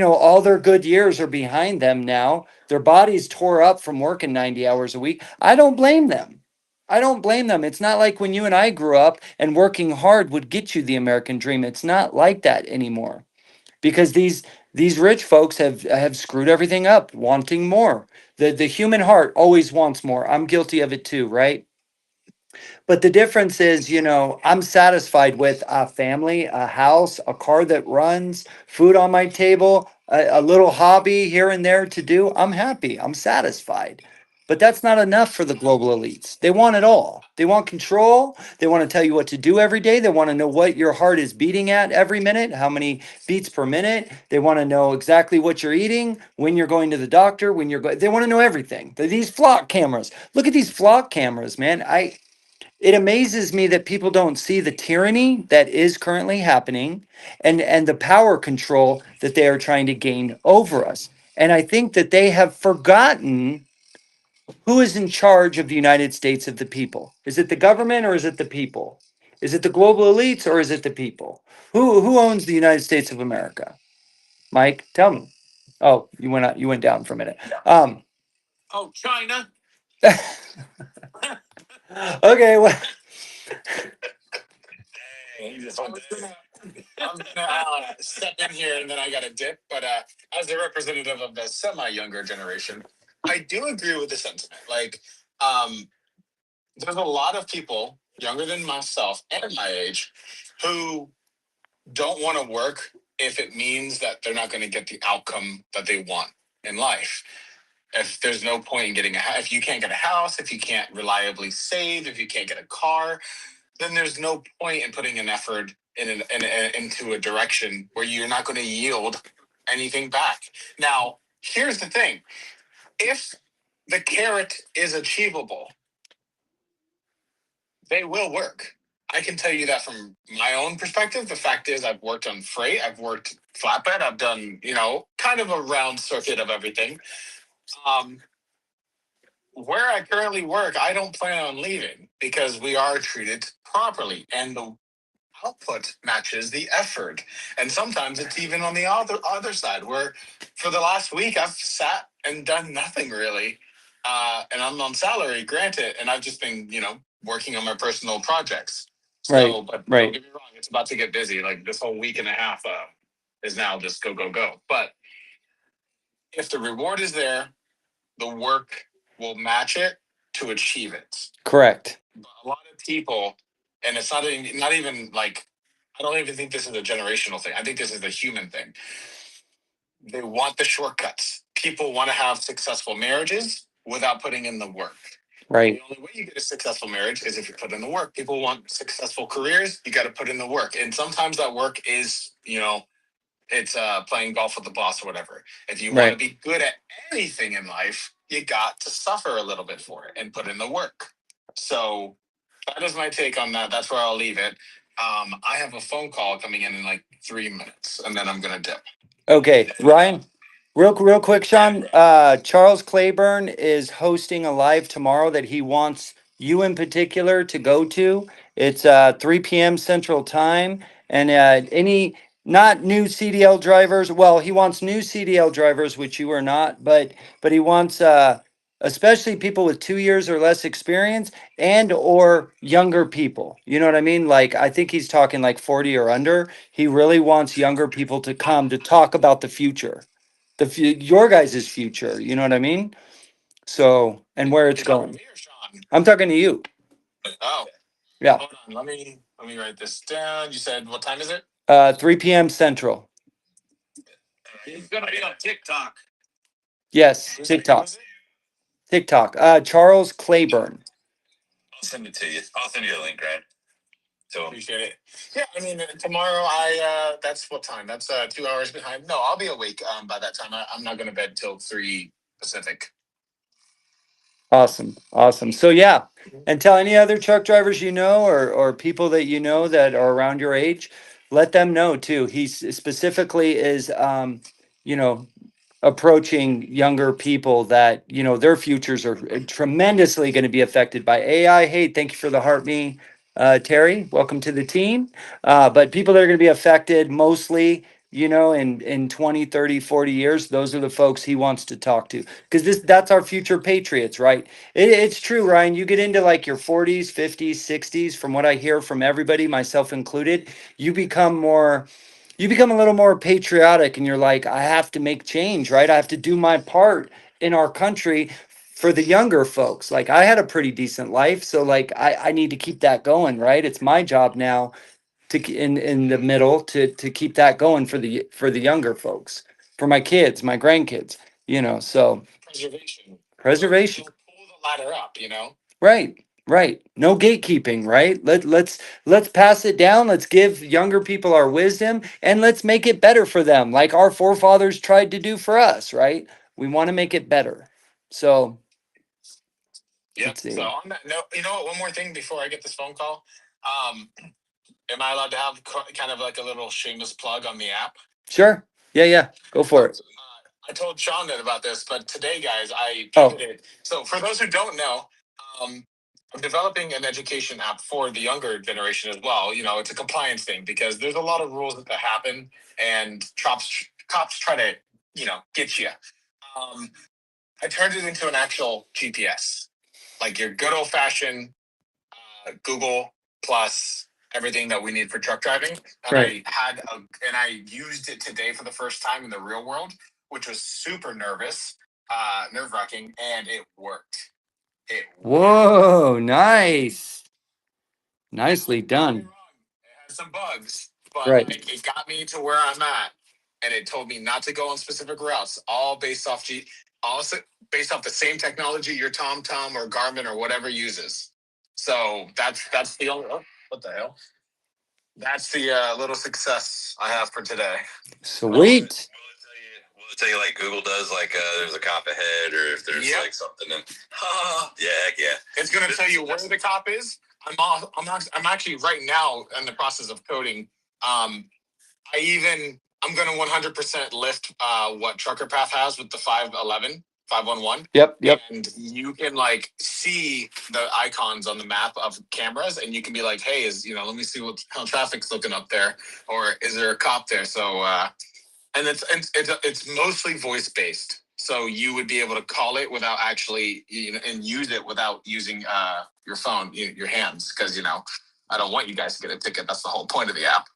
Speaker 1: All their good years are behind them now. Their bodies tore up from working 90 hours a week. I don't blame them. I don't blame them. It's not like when you and I grew up and working hard would get you the American dream. It's not like that anymore, because these rich folks have screwed everything up, wanting more. The human heart always wants more. I'm guilty of it too, right? But the difference is, I'm satisfied with a family, a house, a car that runs, food on my table, a little hobby here and there to do. I'm happy. I'm satisfied. But that's not enough for the global elites. They want it all. They want control. They want to tell you what to do every day. They want to know what your heart is beating at every minute, how many beats per minute. They want to know exactly what you're eating, when you're going to the doctor, when you're going. They want to know everything. These flock cameras. Look at these flock cameras, man. It amazes me that people don't see the tyranny that is currently happening, and the power control that they are trying to gain over us. And I think that they have forgotten who is in charge of the United States of the people. Is it the government or is it the people? Is it the global elites or is it the people? Who owns the United States of America? Mike, tell me. Oh, you went out, you went down for a minute.
Speaker 4: Oh, China.
Speaker 1: Okay, well,
Speaker 2: I'm gonna step in here and then I got a dip. But as a representative of the semi-younger generation, I do agree with the sentiment. Like, there's a lot of people younger than myself and my age who don't want to work if it means that they're not going to get the outcome that they want in life. If there's no point in getting if you can't get a house, if you can't reliably save, if you can't get a car, then there's no point in putting an effort into a direction where you're not going to yield anything back. Now, here's the thing: if the carrot is achievable, they will work. I can tell you that from my own perspective. The fact is, I've worked on freight, I've worked flatbed, I've done, kind of a round circuit of everything. Um, where I currently work, I don't plan on leaving because we are treated properly and the output matches the effort. And sometimes it's even on the other side where for the last week I've sat and done nothing really. And I'm on salary, granted, and I've just been, working on my personal projects. So, but don't get me wrong, it's about to get busy. Like this whole week and a half is now just go, go, go. But if the reward is there, the work will match it to achieve it.
Speaker 1: Correct.
Speaker 2: But a lot of people, and it's not even like, I don't even think this is a generational thing. I think this is a human thing. They want the shortcuts. People want to have successful marriages without putting in the work.
Speaker 1: Right.
Speaker 2: The only way you get a successful marriage is if you put in the work. People want successful careers. You got to put in the work. And sometimes that work is, it's playing golf with the boss or whatever. If you want to be good at anything in life, you got to suffer a little bit for it and put in the work. So that is my take on that. That's where I'll leave it. I have a phone call coming in like 3 minutes, and then I'm gonna dip.
Speaker 1: Okay, Ryan, real quick, Sean. Charles Claiborne is hosting a live tomorrow that he wants you in particular to go to. It's 3 p.m. Central Time, and any not new CDL drivers. Well, he wants new CDL drivers, which you are not, but he wants especially people with 2 years or less experience and or younger people. You know what I mean? Like I think he's talking like 40 or under. He really wants younger people to come to talk about the future, your guys' future. You know what I mean? So and where it's going.
Speaker 2: Me or Sean?
Speaker 1: I'm talking to you.
Speaker 2: Oh,
Speaker 1: Yeah.
Speaker 2: hold on. Let me write this down. You said what time is it?
Speaker 1: 3 p.m. Central.
Speaker 4: He's gonna be on TikTok.
Speaker 1: Yes, TikTok. TikTok. Charles Claiborne.
Speaker 2: I'll send it to you. I'll send you a link, right? So appreciate it. Yeah, I mean tomorrow that's what time? That's 2 hours behind. No, I'll be awake by that time. I'm not gonna bed till 3 Pacific.
Speaker 1: Awesome. Awesome. So yeah, and tell any other truck drivers you know or people that you know that are around your age, let them know too. He specifically is you know, approaching younger people that, their futures are tremendously going to be affected by AI. Hey, thank you for the heart me, Terry. Welcome to the team. But people that are going to be affected mostly, in 20, 30, 40 years, those are the folks he wants to talk to because that's our future patriots, right? It's true, Ryan. You get into like your 40s, 50s, 60s, from what I hear from everybody, myself included, you become a little more patriotic and you're like, I have to make change, right? I have to do my part in our country for the younger folks. Like I had a pretty decent life. So like I need to keep that going, right? It's my job now in the middle to keep that going for the younger folks, for my kids, my grandkids, so preservation.
Speaker 2: Pull the ladder up.
Speaker 1: Right. Right. No gatekeeping, right? Let's pass it down. Let's give younger people our wisdom and let's make it better for them like our forefathers tried to do for us, right? We want to make it better. So
Speaker 2: yeah.
Speaker 1: let's see.
Speaker 2: So on that note, you know what? One more thing before I get this phone call. Am I allowed to have kind of like a little shameless plug on the app?
Speaker 1: Sure. Yeah. Go for it.
Speaker 2: I told Sean that about this, but today, guys, I pivoted. So for those who don't know, I'm developing an education app for the younger generation as well. It's a compliance thing because there's a lot of rules that happen, and cops try to, get you. I turned it into an actual GPS, like your good old fashioned Google plus everything that we need for truck driving. And
Speaker 1: Right.
Speaker 2: I used it today for the first time in the real world, which was super nerve wracking, and it worked.
Speaker 1: Whoa, nice. Nicely done.
Speaker 2: It has some bugs, but
Speaker 1: Right.
Speaker 2: like, it got me to where I'm at, and it told me not to go on specific routes, all based off based off the same technology your TomTom or Garmin or whatever uses. So that's the only. What the hell? That's the little success I have for today.
Speaker 1: Sweet.
Speaker 2: Will it tell you like Google does, like there's a cop ahead, or if there's like something? And, yeah, heck yeah. It's gonna tell you where the cop is. I'm actually right now in the process of coding. I'm gonna 100% lift what Trucker Path has with the 511.
Speaker 1: Yep.
Speaker 2: And you can like see the icons on the map of cameras, and you can be like, hey, let me see how traffic's looking up there, or is there a cop there? So and it's mostly voice based, so you would be able to call it without actually and use it without using your phone, your hands, because I don't want you guys to get a ticket. That's the whole point of the app.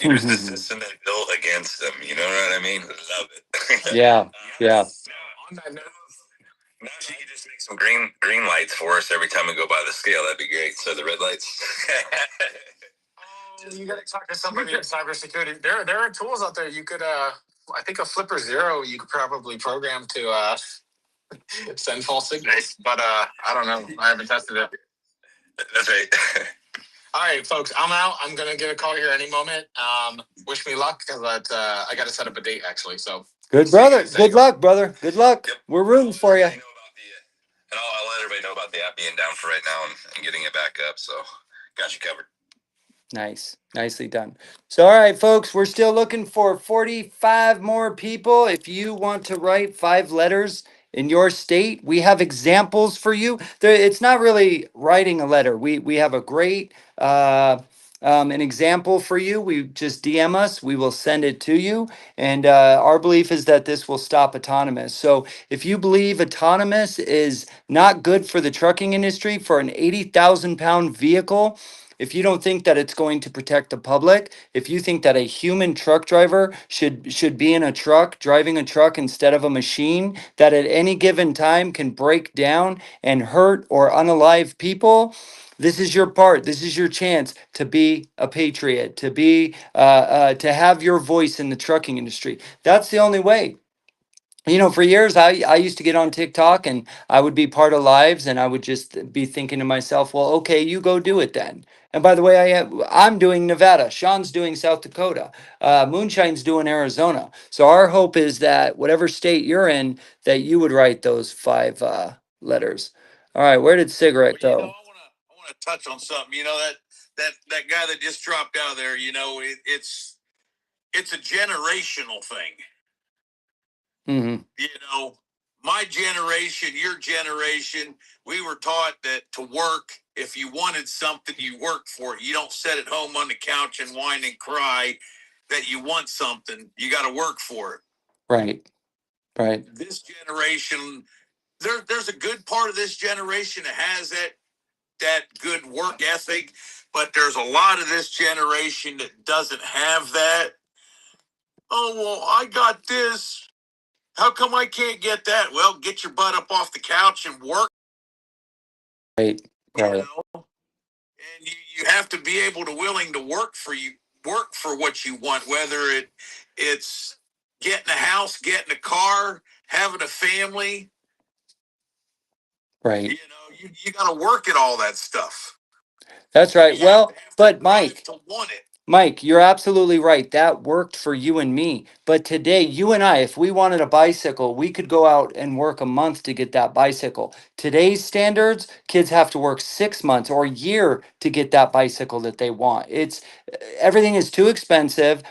Speaker 2: Use the system that built against them. You know what I mean? Love it.
Speaker 1: Yeah. Yeah.
Speaker 2: On that note, now she could just make some green lights for us every time we go by the scale. That'd be great. So the red lights. You gotta talk to somebody in cybersecurity. There are tools out there. You could I think a Flipper Zero you could probably program to send false signals. But I don't know. I haven't tested it. That's right. All right, folks, I'm out. I'm gonna get a call here any moment. Wish me luck, because I got to set up a date actually. So
Speaker 1: Good brother. Good luck, brother. Good luck. Yep. We're rooting for you.
Speaker 2: And I'll let everybody know about the app being down for right now and getting it back up. So got you covered.
Speaker 1: Nice. Nicely done. So, all right, folks, we're still looking for 45 more people. If you want to write 5 letters in your state, we have examples for you. It's not really writing a letter. We have a great an example for you. We just DM us. We will send it to you. And our belief is that this will stop autonomous. So if you believe autonomous is not good for the trucking industry, for an 80,000-pound vehicle, if you don't think that it's going to protect the public, if you think that a human truck driver should be in a truck, driving a truck instead of a machine that at any given time can break down and hurt or unalive people, this is your part. This is your chance to be a patriot, to have your voice in the trucking industry. That's the only way. For years, I used to get on TikTok and I would be part of lives and I would just be thinking to myself, well, okay, you go do it then. And by the way, I'm doing Nevada. Sean's doing South Dakota. Moonshine's doing Arizona. So our hope is that whatever state you're in, that you would write those 5 letters. All right, where did Cigarette go?
Speaker 4: I want to touch on something. That guy that just dropped out of there. It's a generational thing.
Speaker 1: Mm-hmm.
Speaker 4: My generation, your generation, we were taught that to work, if you wanted something, you work for it. You don't sit at home on the couch and whine and cry that you want something. You got to work for it.
Speaker 1: Right.
Speaker 4: This generation, there's a good part of this generation that has that good work ethic, but there's a lot of this generation that doesn't have that. Oh, well, I got this. How come I can't get that? Well, get your butt up off the couch and work.
Speaker 1: Right.
Speaker 4: And you have to be able to willing to work for what you want, whether it's getting a house, getting a car, having a family.
Speaker 1: Right.
Speaker 4: You got to work at all that stuff.
Speaker 1: That's right. Well, but Mike,
Speaker 4: to want it.
Speaker 1: Mike, you're absolutely right. That worked for you and me. But today, you and I, if we wanted a bicycle, we could go out and work a month to get that bicycle. Today's standards, kids have to work 6 months or a year to get that bicycle that they want. Everything is too expensive,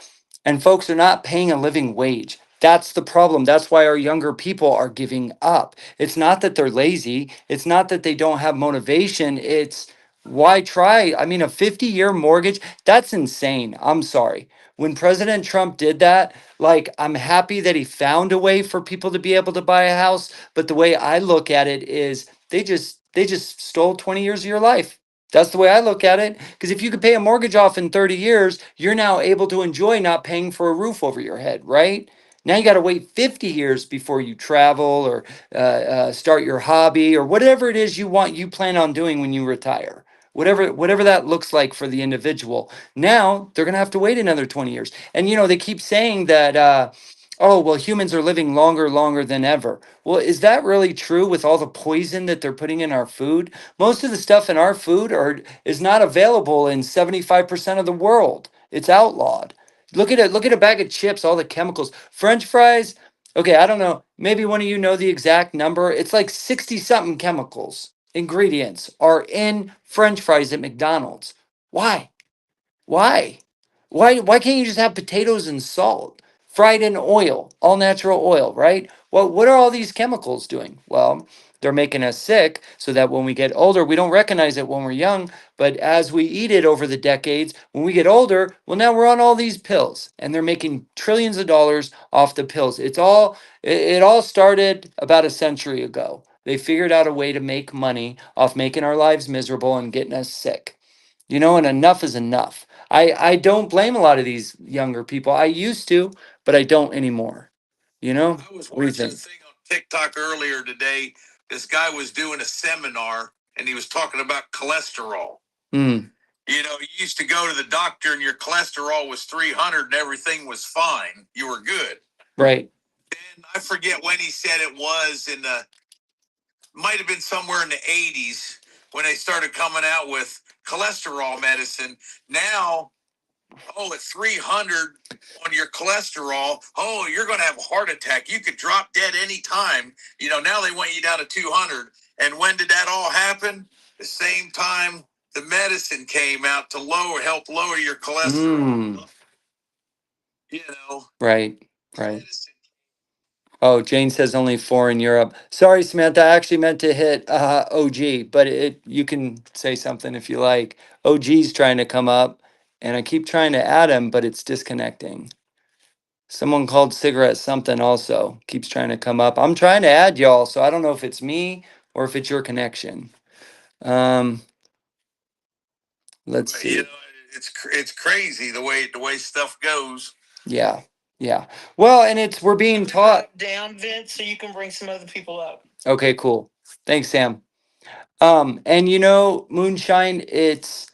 Speaker 1: and folks are not paying a living wage. That's the problem. That's why our younger people are giving up. It's not that they're lazy. It's not that they don't have motivation. It's why try? I mean, a 50-year mortgage, that's insane. I'm sorry. When President Trump did that, like, I'm happy that he found a way for people to be able to buy a house, but the way I look at it is they just stole 20 years of your life. That's the way I look at it. Because if you could pay a mortgage off in 30 years, you're now able to enjoy not paying for a roof over your head, right? Now you got to wait 50 years before you travel or start your hobby or whatever it is you plan on doing when you retire. Whatever that looks like for the individual. Now they're going to have to wait another 20 years. And they keep saying that Oh, well, humans are living longer than ever. Well, is that really true with all the poison that they're putting in our food? Most of the stuff in our food is not available in 75% of the world. It's outlawed. Look at it, look at a bag of chips, all the chemicals. French fries, okay, I don't know. Maybe one of you know the exact number. It's like 60 something chemicals, ingredients are in French fries at McDonald's. Why? Why? Why can't you just have potatoes and salt fried in oil, all natural oil, right? Well, what are all these chemicals doing? Well, they're making us sick so that when we get older, we don't recognize it when we're young, but as we eat it over the decades, when we get older, well, now we're on all these pills and they're making trillions of dollars off the pills. It all started about a century ago. They figured out a way to make money off making our lives miserable and getting us sick. And enough is enough. I don't blame a lot of these younger people. I used to, but I don't anymore.
Speaker 4: I was
Speaker 1: What do you
Speaker 4: watching a
Speaker 1: think?
Speaker 4: thing on TikTok earlier today. This guy was doing a seminar and he was talking about cholesterol.
Speaker 1: Mm,
Speaker 4: You used to go to the doctor and your cholesterol was 300 and everything was fine. You were good.
Speaker 1: right.
Speaker 4: And I forget when he said it was might have been somewhere in the 80s when they started coming out with cholesterol medicine. Now, at 300 on your cholesterol, you're going to have a heart attack. You could drop dead anytime. Now they want you down to 200. And when did that all happen? The same time the medicine came out to help lower your cholesterol.
Speaker 1: Mm,
Speaker 4: You know,
Speaker 1: right.
Speaker 4: the
Speaker 1: Right.
Speaker 4: medicine.
Speaker 1: Oh, Jane says only 4 in Europe. Sorry, Samantha. I actually meant to hit OG, but you can say something if you like. OG's trying to come up, and I keep trying to add him, but it's disconnecting. Someone called cigarette something also keeps trying to come up. I'm trying to add y'all, so I don't know if it's me or if it's your connection. Um, let's
Speaker 4: But,
Speaker 1: see.
Speaker 4: it's crazy the way stuff goes.
Speaker 1: Yeah, yeah. Well, and we're being taught.
Speaker 3: Down, Vince, so you can bring some other people up.
Speaker 1: Okay, cool. Thanks, Sam. And moonshine, it's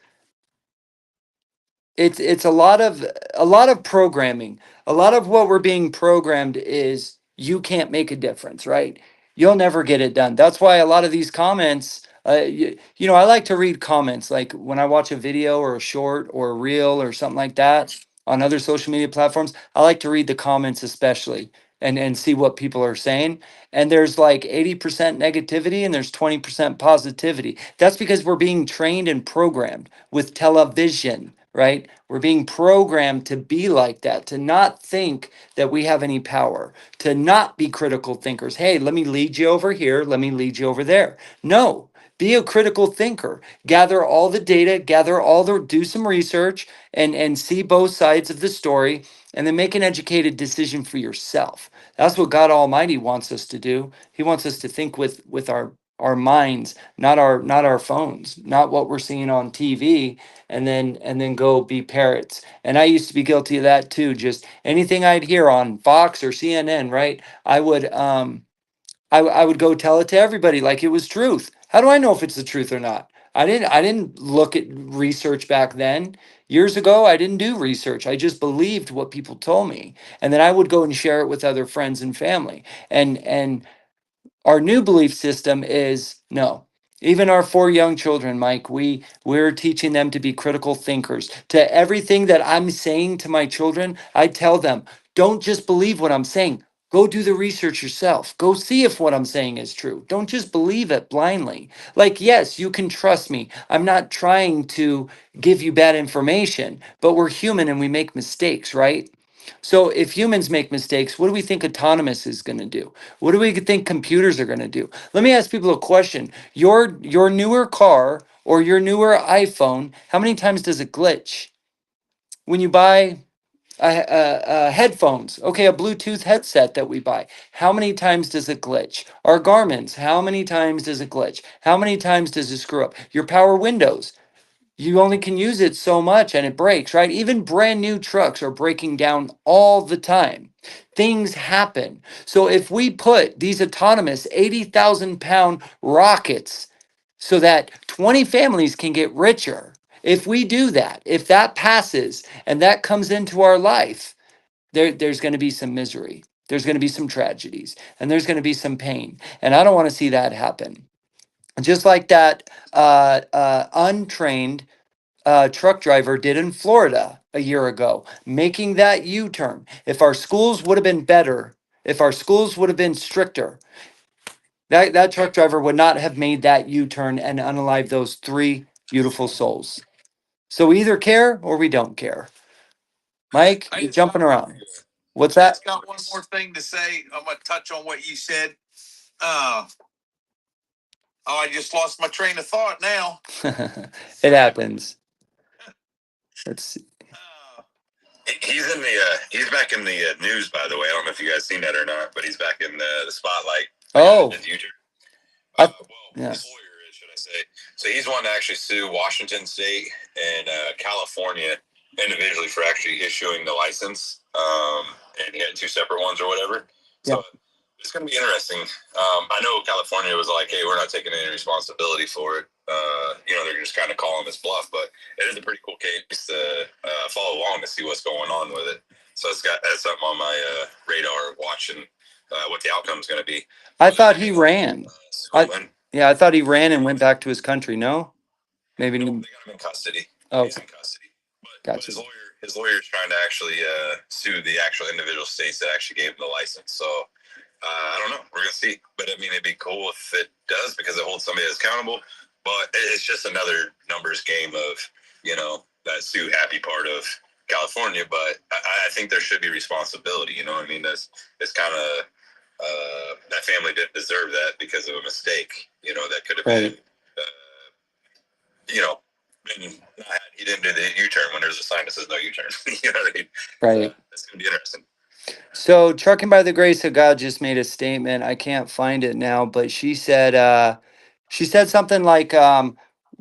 Speaker 1: a lot of programming. A lot of what we're being programmed is you can't make a difference, right? You'll never get it done. That's why a lot of these comments, I like to read comments like when I watch a video or a short or a reel or something like that on other social media platforms. I like to read the comments especially and see what people are saying. And there's like 80% negativity and there's 20% positivity. That's because we're being trained and programmed with television, right? We're being programmed to be like that, to not think that we have any power, to not be critical thinkers. Hey, let me lead you over here, let me lead you over there. No, be a critical thinker. Gather all the data, do some research and see both sides of the story and then make an educated decision for yourself. That's what God Almighty wants us to do. He wants us to think with our minds, not our phones, not what we're seeing on TV, and then go be parrots. And I used to be guilty of that too. Just anything I'd hear on Fox or CNN, right? I would go tell it to everybody like it was truth. How do I know if it's the truth or not? I didn't look at research back then. Years ago, I didn't do research. I just believed what people told me. And then I would go and share it with other friends and family. And our new belief system is no. Even our 4 young children, Mike, we're teaching them to be critical thinkers. To everything that I'm saying to my children, I tell them, don't just believe what I'm saying. Go do the research yourself. Go see if what I'm saying is true. Don't just believe it blindly. Like, yes, you can trust me. I'm not trying to give you bad information, but we're human and we make mistakes, right? So if humans make mistakes, what do we think autonomous is going to do? What do we think computers are going to do? Let me ask people a question. Your newer car or your newer iPhone, how many times does it glitch? When you buy headphones, okay, a Bluetooth headset that we buy, how many times does it glitch? Our garments, how many times does it glitch? How many times does it screw up? Your power windows, you only can use it so much and it breaks, right? Even brand new trucks are breaking down all the time. Things happen. So if we put these autonomous 80,000-pound rockets so that 20 families can get richer, if we do that, if that passes and that comes into our life, there's going to be some misery. There's going to be some tragedies and there's going to be some pain. And I don't want to see that happen. Just like that untrained truck driver did in Florida a year ago, making that U turn. If our schools would have been better, if our schools would have been stricter, that truck driver would not have made that U turn and unalive those three beautiful souls. So we either care or we don't care. Mike, you're jumping around. What's
Speaker 4: I
Speaker 1: that?
Speaker 4: just got one more thing to say. I'm going to touch on what you said. Uh, I just lost my train of thought now.
Speaker 1: It happens. Let's see.
Speaker 2: He's in the he's back in the news, by the way. I don't know if you guys seen that or not, but he's back in the spotlight.
Speaker 1: Oh.
Speaker 2: In the future.
Speaker 1: Yeah.
Speaker 2: His lawyer is, should I say? So he's one to actually sue Washington State and California individually for actually issuing the license. And he had two separate ones or whatever. So it's going to be interesting. I know California was like, "Hey, we're not taking any responsibility for it." They're just kind of calling this bluff, but it is a pretty cool case to follow along to see what's going on with it. So that's something on my radar, watching what the outcome is going to be.
Speaker 1: I thought he ran. I thought he ran and went back to his country. No, maybe
Speaker 2: they got him in custody.
Speaker 1: Oh,
Speaker 2: he's in custody.
Speaker 1: gotcha.
Speaker 2: But his lawyer is trying to actually sue the actual individual states that actually gave him the license. So I don't know. We're gonna see. But I mean, it'd be cool if it does because it holds somebody accountable. But it's just another numbers game of that sue happy part of California. But I think there should be responsibility. You know what I mean? It's kind of that family didn't deserve that because of a mistake. That could have been. He didn't do the U-turn when there's a sign that says no U-turn. You know what I mean?
Speaker 1: Right.
Speaker 2: It's gonna be interesting.
Speaker 1: So, Trucking by the Grace of God just made a statement. I can't find it now, but she said something like,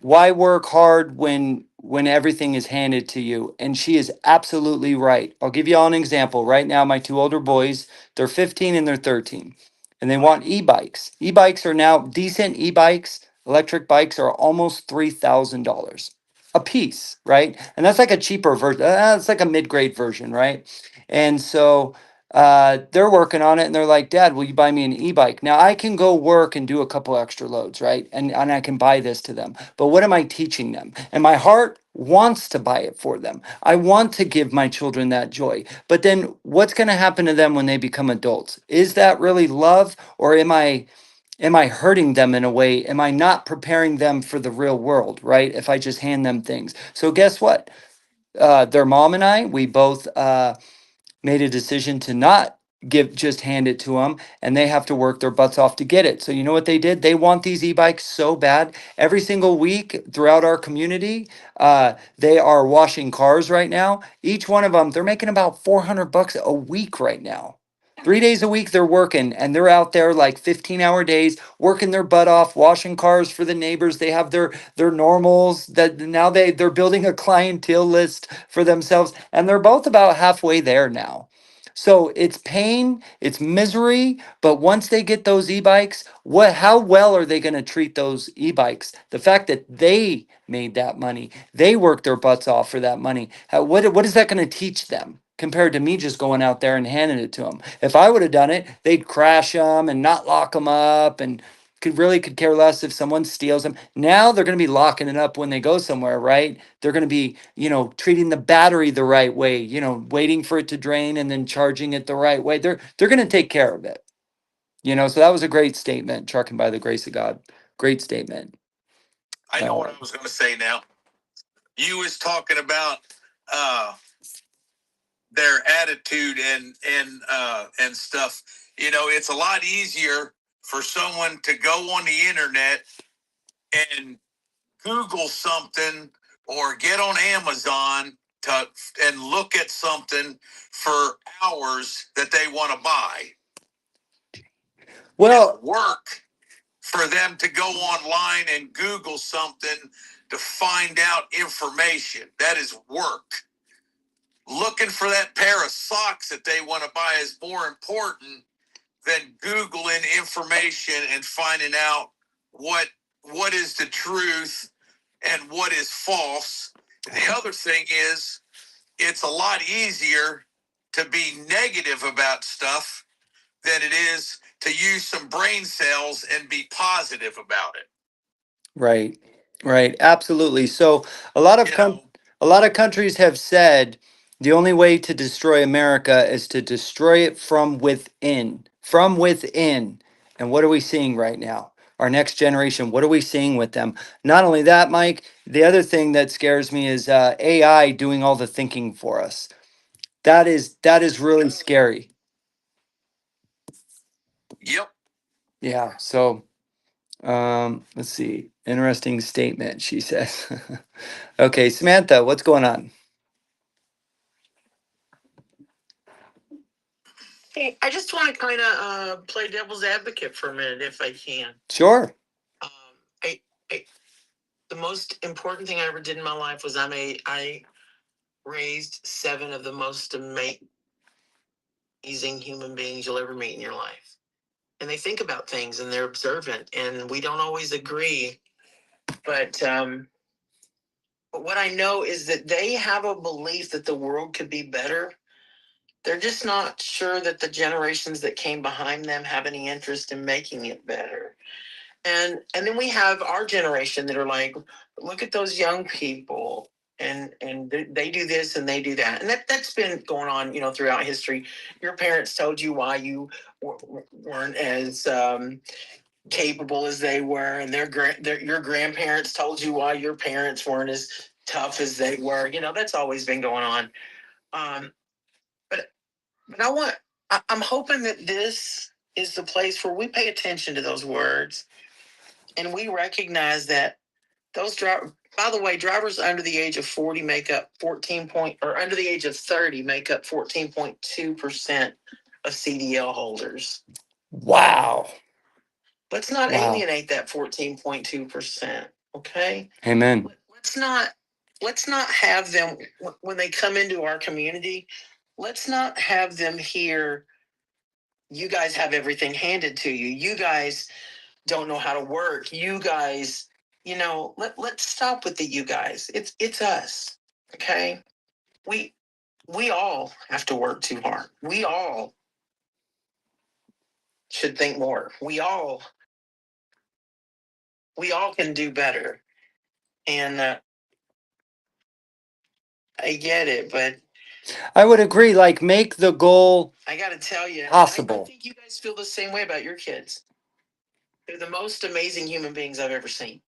Speaker 1: "Why work hard when everything is handed to you?" And she is absolutely right. I'll give you all an example. Right now, my two older boys, they're 15 and they're 13, and they want e-bikes. E-bikes are now decent e-bikes. Electric bikes are almost $3,000 a piece, right? And that's like a cheaper version. It's like a mid-grade version, right? And so they're working on it and they're like, "Dad, will you buy me an e-bike?" Now I can go work and do a couple extra loads, right? And I can buy this to them. But what am I teaching them? And my heart wants to buy it for them. I want to give my children that joy. But then what's going to happen to them when they become adults? Is that really love, or am I hurting them in a way? Am I not preparing them for the real world, right? If I just hand them things. So guess what? Their mom and I, we both made a decision to not just hand it to them, and they have to work their butts off to get it. So you know what they did? They want these e-bikes so bad. Every single week throughout our community, they are washing cars right now. Each one of them, they're making about $400 a week right now. 3 days a week they're working, and they're out there like 15-hour days working their butt off, washing cars for the neighbors. They have their normals that now they're building a clientele list for themselves, and they're both about halfway there now. So it's pain, it's misery, but once they get those e-bikes, how well are they going to treat those e-bikes? The fact that they made that money, they worked their butts off for that money. What is that going to teach them? Compared to me just going out there and handing it to them. If I would have done it, they'd crash them and not lock them up and could care less if someone steals them. Now they're going to be locking it up when they go somewhere, right? They're going to be, treating the battery the right way, waiting for it to drain and then charging it the right way. They're going to take care of it. So that was a great statement, Trucking by the Grace of God. Great statement.
Speaker 4: I know what I was going to say now. You was talking about their attitude and stuff. It's a lot easier for someone to go on the internet and Google something or get on Amazon and look at something for hours that they want to buy.
Speaker 1: Well,
Speaker 4: it's work for them to go online and Google something to find out information. That is work. Looking for that pair of socks that they want to buy is more important than Googling information and finding out what is the truth and what is false. The other thing is, it's a lot easier to be negative about stuff than it is to use some brain cells and be positive about it.
Speaker 1: Right. Right. Absolutely. So a lot of a lot of countries have said the only way to destroy America is to destroy it from within. From within. And what are we seeing right now? Our next generation, what are we seeing with them? Not only that, Mike, the other thing that scares me is AI doing all the thinking for us. That is really scary.
Speaker 4: Yep.
Speaker 1: Yeah. So let's see. Interesting statement, she says. Okay, Samantha, what's going on?
Speaker 3: Hey, I just want to kind of play devil's advocate for a minute, if I can.
Speaker 1: Sure.
Speaker 3: Um, I, I, the most important thing I ever did in my life was I raised 7 of the most amazing human beings you'll ever meet in your life, and they think about things and they're observant, and we don't always agree, but what I know is that they have a belief that the world could be better. They're just not sure that the generations that came behind them have any interest in making it better. And then we have our generation that are like, look at those young people, and they do this and they do that, and that's been going on, throughout history. Your parents told you why you weren't as capable as they were, and your grandparents told you why your parents weren't as tough as they were. That's always been going on. Um, but but I'm hoping that this is the place where we pay attention to those words, and we recognize that those drivers. By the way, drivers under the age of 40 make up 14 point, or under the age of 30 make up 14.2% of CDL holders.
Speaker 1: Wow.
Speaker 3: Let's not
Speaker 1: Wow.
Speaker 3: alienate that 14.2%. Okay.
Speaker 1: Amen.
Speaker 3: Let's not have them when they come into our community. Let's not have them hear, you guys have everything handed to you. You guys don't know how to work. You guys, let's stop with the you guys. It's us. Okay. We we all have to work too hard. We all should think more. We all can do better. And I get it, but
Speaker 1: I would agree. Like, make the goal
Speaker 3: I got to tell you,
Speaker 1: possible.
Speaker 3: I think you guys feel the same way about your kids. They're the most amazing human beings I've ever seen.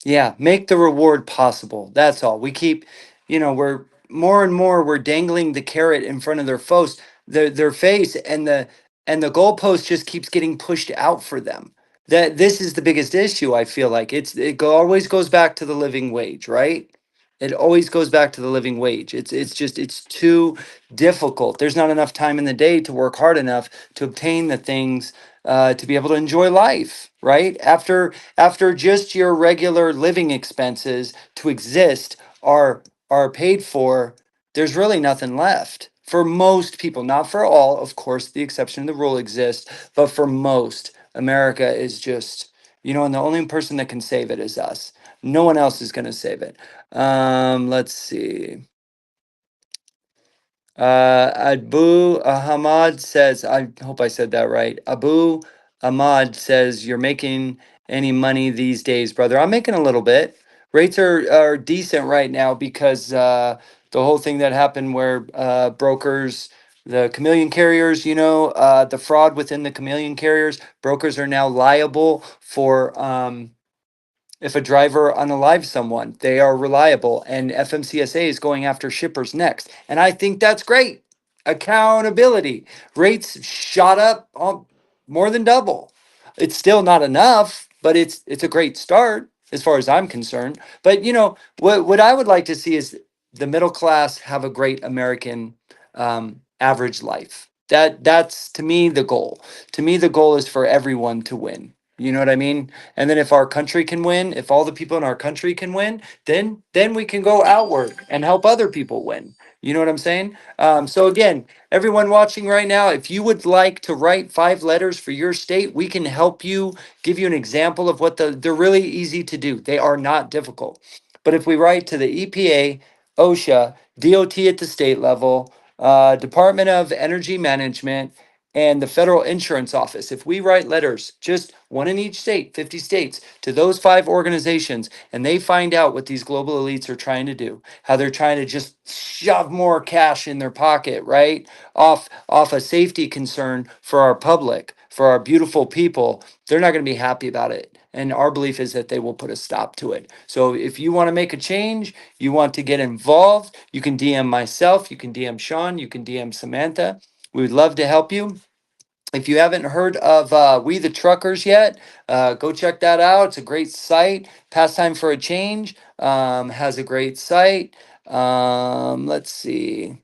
Speaker 1: Yeah, make the reward possible. That's all. We keep, we're more and more we're dangling the carrot in front of their face, and the goalpost just keeps getting pushed out for them. That this is the biggest issue. I feel like always goes back to the living wage, right? It always goes back to the living wage. It's too difficult. There's not enough time in the day to work hard enough to obtain the things to be able to enjoy life, right? After just your regular living expenses to exist are paid for, there's really nothing left for most people. Not for all, of course, the exception of the rule exists, but for most, America is just, and the only person that can save it is us. No one else is going to save it. Let's see. Abu Ahmad says, I hope I said that right. Abu Ahmad says, you're making any money these days, brother? I'm making a little bit. Rates are decent right now because the whole thing that happened where brokers, the chameleon carriers, the fraud within the chameleon carriers, brokers are now liable for if a driver unalives someone, they are reliable, and FMCSA is going after shippers next. And I think that's great. Accountability rates shot up more than double. It's still not enough, but it's a great start as far as I'm concerned. But what I would like to see is the middle class have a great American average life. That's to me the goal. To me, the goal is for everyone to win. You know what I mean? And then if our country can win, if all the people in our country can win, then we can go outward and help other people win. You know what I'm saying? So again, everyone watching right now, if you would like to write 5 letters for your state, we can help you, give you an example of they're really easy to do. They are not difficult. But if we write to the EPA, OSHA, DOT at the state level, Department of Energy Management, and the Federal Insurance Office. If we write letters, just one in each state, 50 states, to those five organizations, and they find out what these global elites are trying to do, how they're trying to just shove more cash in their pocket, right? Off a safety concern for our public, for our beautiful people, they're not going to be happy about it. And our belief is that they will put a stop to it. So if you want to make a change, you want to get involved, you can DM myself, you can DM Sean, you can DM Samantha. We would love to help you. If you haven't heard of We the Truckers yet, go check that out. It's a great site. Pastime for a Change has a great site. Let's see.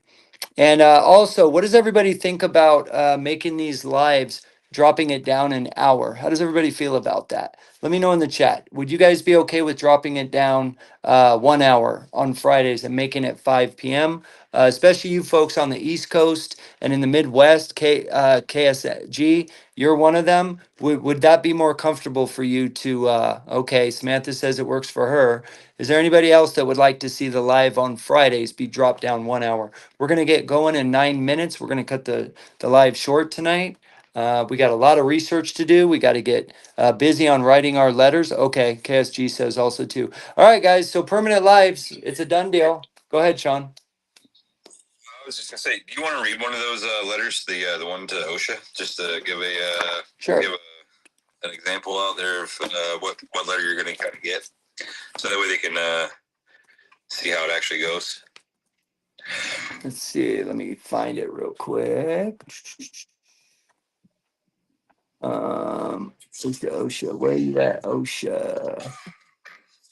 Speaker 1: And also, what does everybody think about making these lives, dropping it down an hour? How does everybody feel about that? Let me know in the chat. Would you guys be okay with dropping it down 1 hour on Fridays and making it 5 p.m.? Especially you folks on the East Coast and in the Midwest, KSG, you're one of them. Would that be more comfortable for you to? Okay, Samantha says it works for her. Is there anybody else that would like to see the live on Fridays be dropped down 1 hour? We're going to get going in 9 minutes. We're going to cut the live short tonight. We got a lot of research to do. We got to get busy on writing our letters. Okay, KSG says also too. All right, guys. So permanent lives, it's a done deal. Go ahead, Sean.
Speaker 2: I was just gonna say, do you want to read one of those letters, the one to OSHA, just to give
Speaker 1: Sure.
Speaker 2: an example out there of what letter you're gonna kind of get, so that way they can see how it actually goes.
Speaker 1: Let's see. Let me find it real quick. Where's the OSHA? Where you at, OSHA?
Speaker 2: And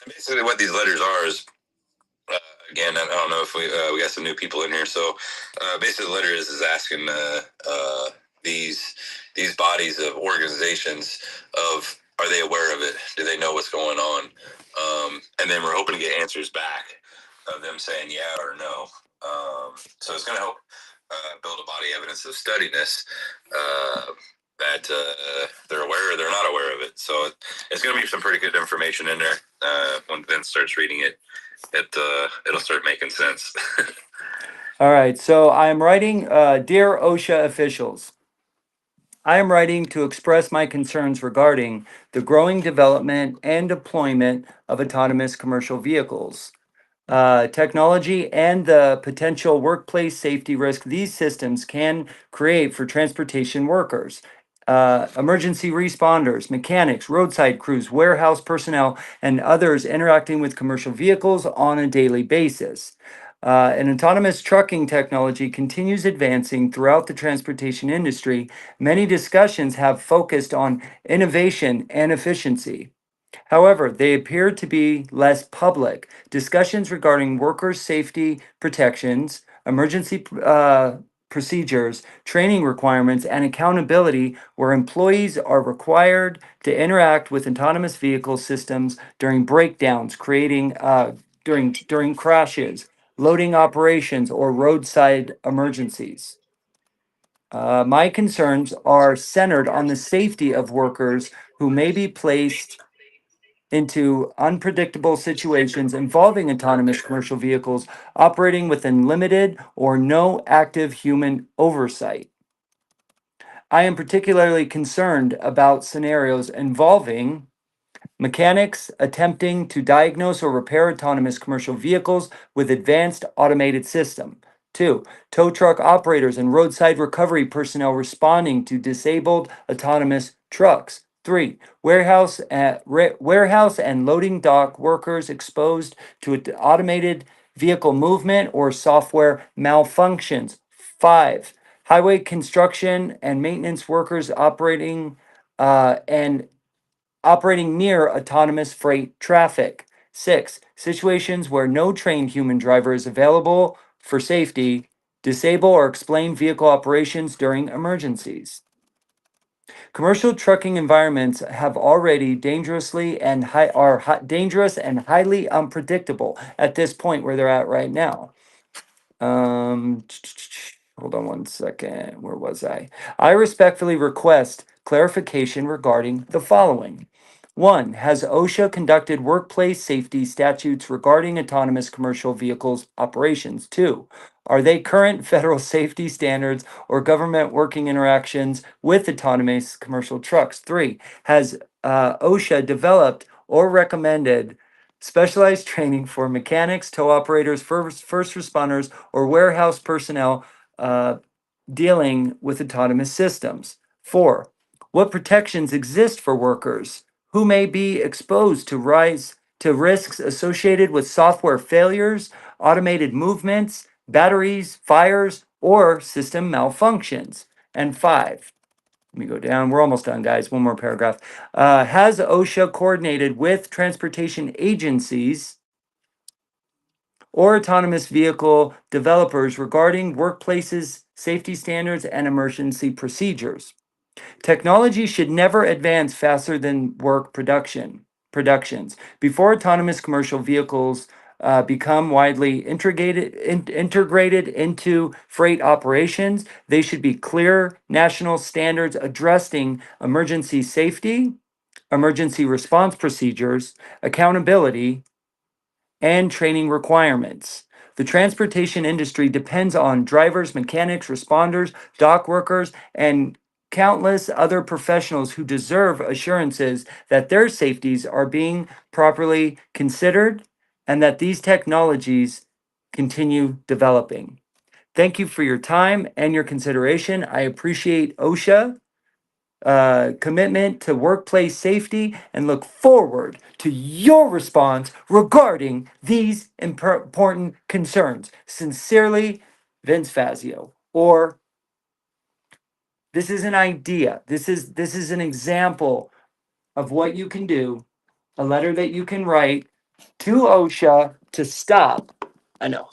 Speaker 2: basically, what these letters are is, again, I don't know if we got some new people in here. So basically, the letter is asking these bodies of organizations of, are they aware of it? Do they know what's going on? And then we're hoping to get answers back of them saying yeah or no. So it's going to help build a body evidence of steadiness that they're aware or they're not aware of it. So it's going to be some pretty good information in there. When Ben starts reading it, it'll start making sense.
Speaker 1: All right. So I'm writing, Dear OSHA officials. I am writing to express my concerns regarding the growing development and deployment of autonomous commercial vehicles. Technology and the potential workplace safety risk these systems can create for transportation workers, emergency responders, mechanics, roadside crews, warehouse personnel, and others interacting with commercial vehicles on a daily basis. And autonomous trucking technology continues advancing throughout the transportation industry. Many discussions have focused on innovation and efficiency. However, they appear to be less public. Discussions regarding workers' safety protections, emergency procedures, training requirements, and accountability, where employees are required to interact with autonomous vehicle systems during breakdowns, creating during crashes, loading operations, or roadside emergencies. My concerns are centered on the safety of workers who may be placed into unpredictable situations involving autonomous commercial vehicles operating within limited or no active human oversight. I am particularly concerned about scenarios involving mechanics attempting to diagnose or repair autonomous commercial vehicles with advanced automated system. 2. Tow truck operators and roadside recovery personnel responding to disabled autonomous trucks. 3. Warehouse and loading dock workers exposed to automated vehicle movement or software malfunctions. 5. Highway construction and maintenance workers operating near autonomous freight traffic. 6. Situations where no trained human driver is available for safety, disable or explain vehicle operations during emergencies. Commercial trucking environments have already dangerous and highly unpredictable at this point where they're at right now. Hold on one second. Where was I? I respectfully request clarification regarding the following. 1. Has OSHA conducted workplace safety statutes regarding autonomous commercial vehicles operations? 2. Are they current federal safety standards or government working interactions with autonomous commercial trucks? 3. Has OSHA developed or recommended specialized training for mechanics, tow operators, first responders, or warehouse personnel dealing with autonomous systems? 4. What protections exist for workers who may be exposed to risks associated with software failures, automated movements, batteries, fires, or system malfunctions? And 5. Let me go down. We're almost done, guys. One more paragraph. Has OSHA coordinated with transportation agencies or autonomous vehicle developers regarding workplaces, safety standards, and emergency procedures? Technology should never advance faster than work productions. Before autonomous commercial vehicles become widely integrated into freight operations, they should be clear national standards addressing emergency safety, emergency response procedures, accountability, and training requirements. The transportation industry depends on drivers, mechanics, responders, dock workers, and countless other professionals who deserve assurances that their safeties are being properly considered and that these technologies continue developing. Thank you for your time and your consideration. I appreciate OSHA commitment to workplace safety and look forward to your response regarding these important concerns. Sincerely, Vince Fazio. Or this is an idea. This is an example of what you can do. A letter that you can write to OSHA to stop. I know.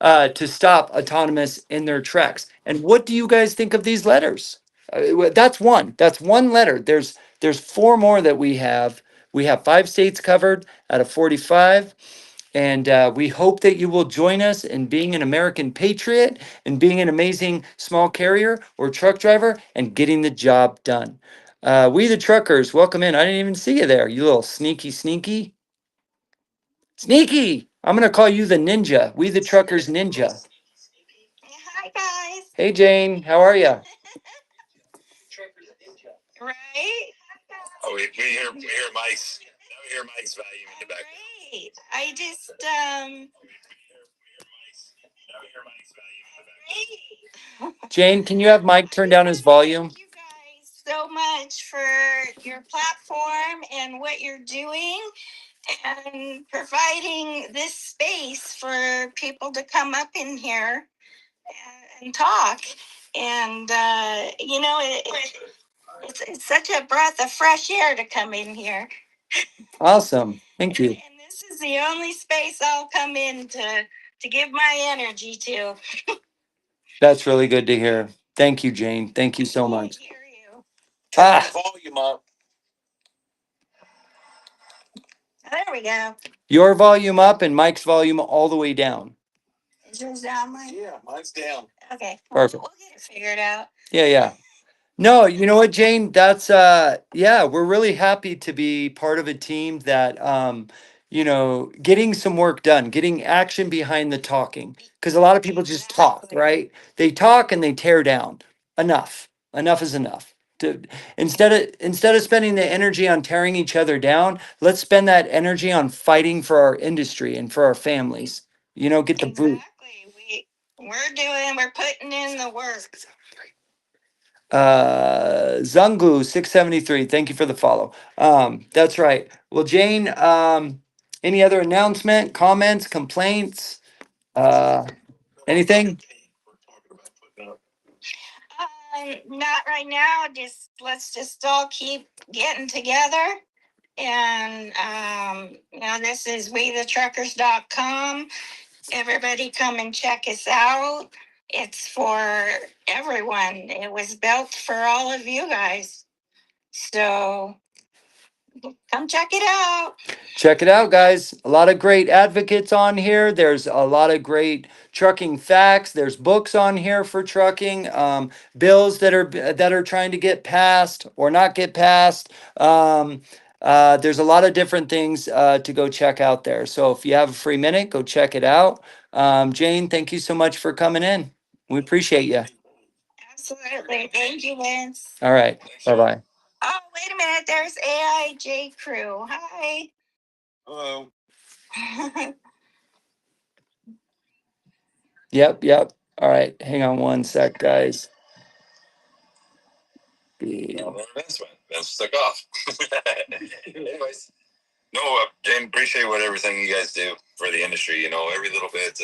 Speaker 1: To stop autonomous in their tracks. And what do you guys think of these letters? That's one. That's one letter. There's four more that we have. We have 5 states covered out of 45. And we hope that you will join us in being an American patriot and being an amazing small carrier or truck driver and getting the job done. We the truckers, welcome in. I didn't even see you there, you little sneaky. Sneaky! I'm going to call you the ninja. We the truckers ninja.
Speaker 5: Hi, guys.
Speaker 1: Hey, Jane. How are you?
Speaker 5: Right?
Speaker 2: Oh, we hear Mike's. Now we hear Mike's volume in the background.
Speaker 5: Great. I just,
Speaker 1: Jane, can you have Mike turn down his volume?
Speaker 5: Thank you guys so much for your platform and what you're doing and providing this space for people to come up in here and talk. And, it's such a breath of fresh air to come in here.
Speaker 1: Awesome. Thank you.
Speaker 5: And this is the only space I'll come in to give my energy to.
Speaker 1: That's really good to hear. Thank you, Jane. Thank you so much.
Speaker 5: Hear you.
Speaker 1: Ah,
Speaker 4: Volume up.
Speaker 5: There we go.
Speaker 1: your volume up and Mike's volume all the way down.
Speaker 5: Is yours down, Mike?
Speaker 4: Yeah, mine's down.
Speaker 5: Okay.
Speaker 1: Perfect.
Speaker 5: We'll get it figured out.
Speaker 1: Yeah. No, you know what, Jane? That's yeah, we're really happy to be part of a team that getting some work done, getting action behind the talking. Because a lot of people just talk, right? They talk and they tear down. Enough. Enough is enough. Instead of spending the energy on tearing each other down, let's spend that energy on fighting for our industry and for our families. Get the boot.
Speaker 5: Exactly. We're putting in the work.
Speaker 1: Zungu 673, thank you for the follow. That's right. Well, Jane, any other announcement, comments, complaints, anything?
Speaker 5: Not right now. Let's just all keep getting together. And this is WeTheTruckers.com. Everybody come and check us out. It's for everyone. It was built for all of you guys. So come check it out.
Speaker 1: Check it out, guys. A lot of great advocates on here. There's a lot of great trucking facts. There's books on here for trucking, bills that are trying to get passed or not get passed. There's a lot of different things to go check out there. So if you have a free minute, go check it out. Jane, thank you so much for coming in. We appreciate you.
Speaker 5: Absolutely. Thank you, Vince.
Speaker 1: All right. Bye bye.
Speaker 5: Oh, wait a minute. There's AIJ Crew. Hi.
Speaker 4: Hello.
Speaker 1: Yep. Yep. All right. Hang on one sec, guys.
Speaker 2: Vince took off. Anyways, no, Jane, appreciate everything you guys do for the industry. You know, every little bit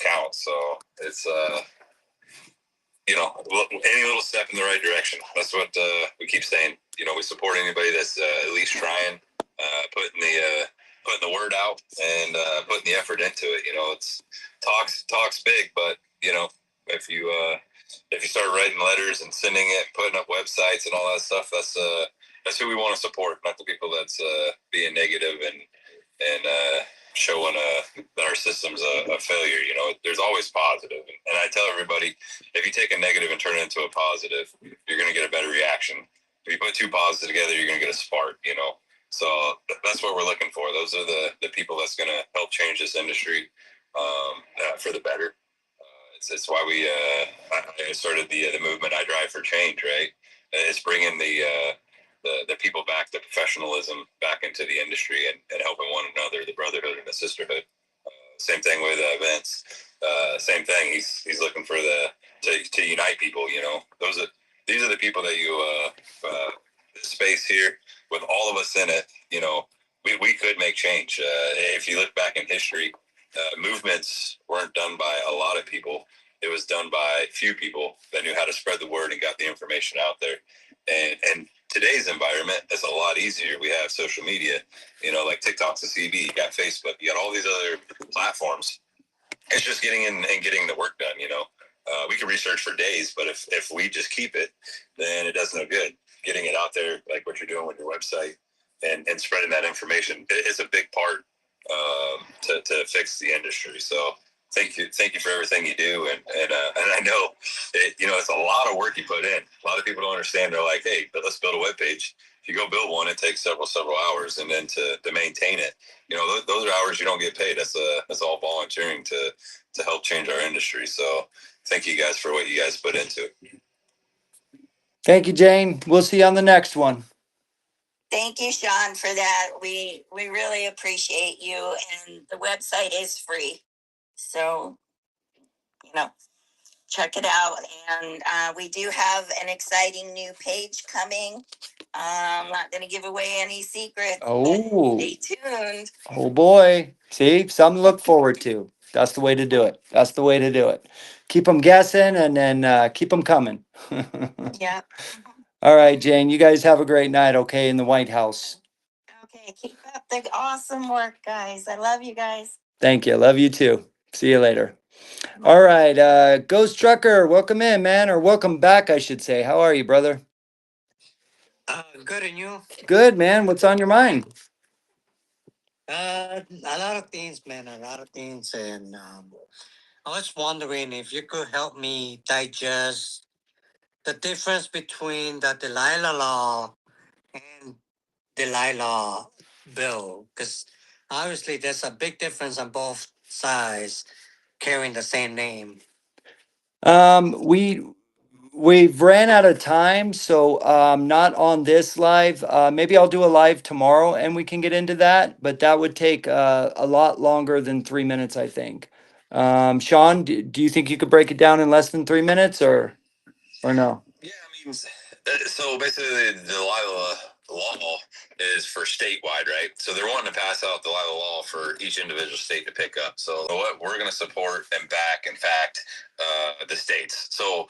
Speaker 2: counts. So it's you know, any little step in the right direction. That's what we keep saying. You know, we support anybody that's at least trying, putting the word out and putting the effort into it. You know, it's talks big, but you know, if you start writing letters and sending it, putting up websites and all that stuff, that's who we want to support, not the people that's being negative and showing that our system's a failure. You know, there's always positive, and I tell everybody, if you take a negative and turn it into a positive, you're going to get a better reaction. If you put two positives together, you're going to get a spark. You know, so that's what we're looking for. Those are the people that's going to help change this industry for the better. It's why I started the movement. I Drive for Change. Right, it's bringing the people back, the professionalism back into the industry and helping one another, the brotherhood and the sisterhood. Same thing with Vince. Same thing. He's looking for to unite people. You know, these are the people that this space here with all of us in it. You know, we could make change. If you look back in history, movements weren't done by a lot of people. It was done by few people that knew how to spread the word and got the information out there. And today's environment is a lot easier. We have social media, you know, like TikTok's a CB, you got Facebook, you got all these other platforms. It's just getting in and getting the work done, you know. We can research for days, but if we just keep it, then it does no good. Getting it out there, like what you're doing with your website and spreading that information is a big part to fix the industry. So thank you for everything you do, and I know you know it's a lot of work you put in. A lot of people don't understand. They're like, hey, but let's build a web page. If you go build one, it takes several hours, and then to maintain it, you know, those are hours you don't get paid. That's all volunteering to help change our industry. So thank you guys for what you guys put into it.
Speaker 1: Thank you, Jane. We'll see you on the next one.
Speaker 5: Thank you, Sean, for that. We really appreciate you, and the website is free, so you know, check it out. And we do have an exciting new page coming. I'm not going to give away any secrets.
Speaker 1: Oh,
Speaker 5: stay tuned.
Speaker 1: Oh boy. See, something to look forward to. That's the way to do it. That's the way to do it. Keep them guessing and then keep them coming.
Speaker 5: Yeah.
Speaker 1: All right, Jane, you guys have a great night, okay, in the White House.
Speaker 5: Okay, keep up the awesome work, guys. I love you guys.
Speaker 1: Thank you. Love you too. See you later. All right, Ghost Trucker, welcome in, man, or welcome back, I should say. How are you, brother?
Speaker 6: Good, and you?
Speaker 1: Good, man. What's on your mind?
Speaker 6: A lot of things, man. A lot of things, and I was wondering if you could help me digest the difference between the Delilah Law and Delilah Bill, because obviously there's a big difference on both sides carrying the same name.
Speaker 1: Um, we we've ran out of time, so not on this live. Maybe I'll do a live tomorrow and we can get into that, but that would take a lot longer than 3 minutes, I think. Sean, do you think you could break it down in less than 3 minutes or no?
Speaker 2: Yeah, I mean, so basically, the Delilah law is for statewide, right? So they're wanting to pass out Delilah law for each individual state to pick up. So what we're going to support and back, in fact, the states. So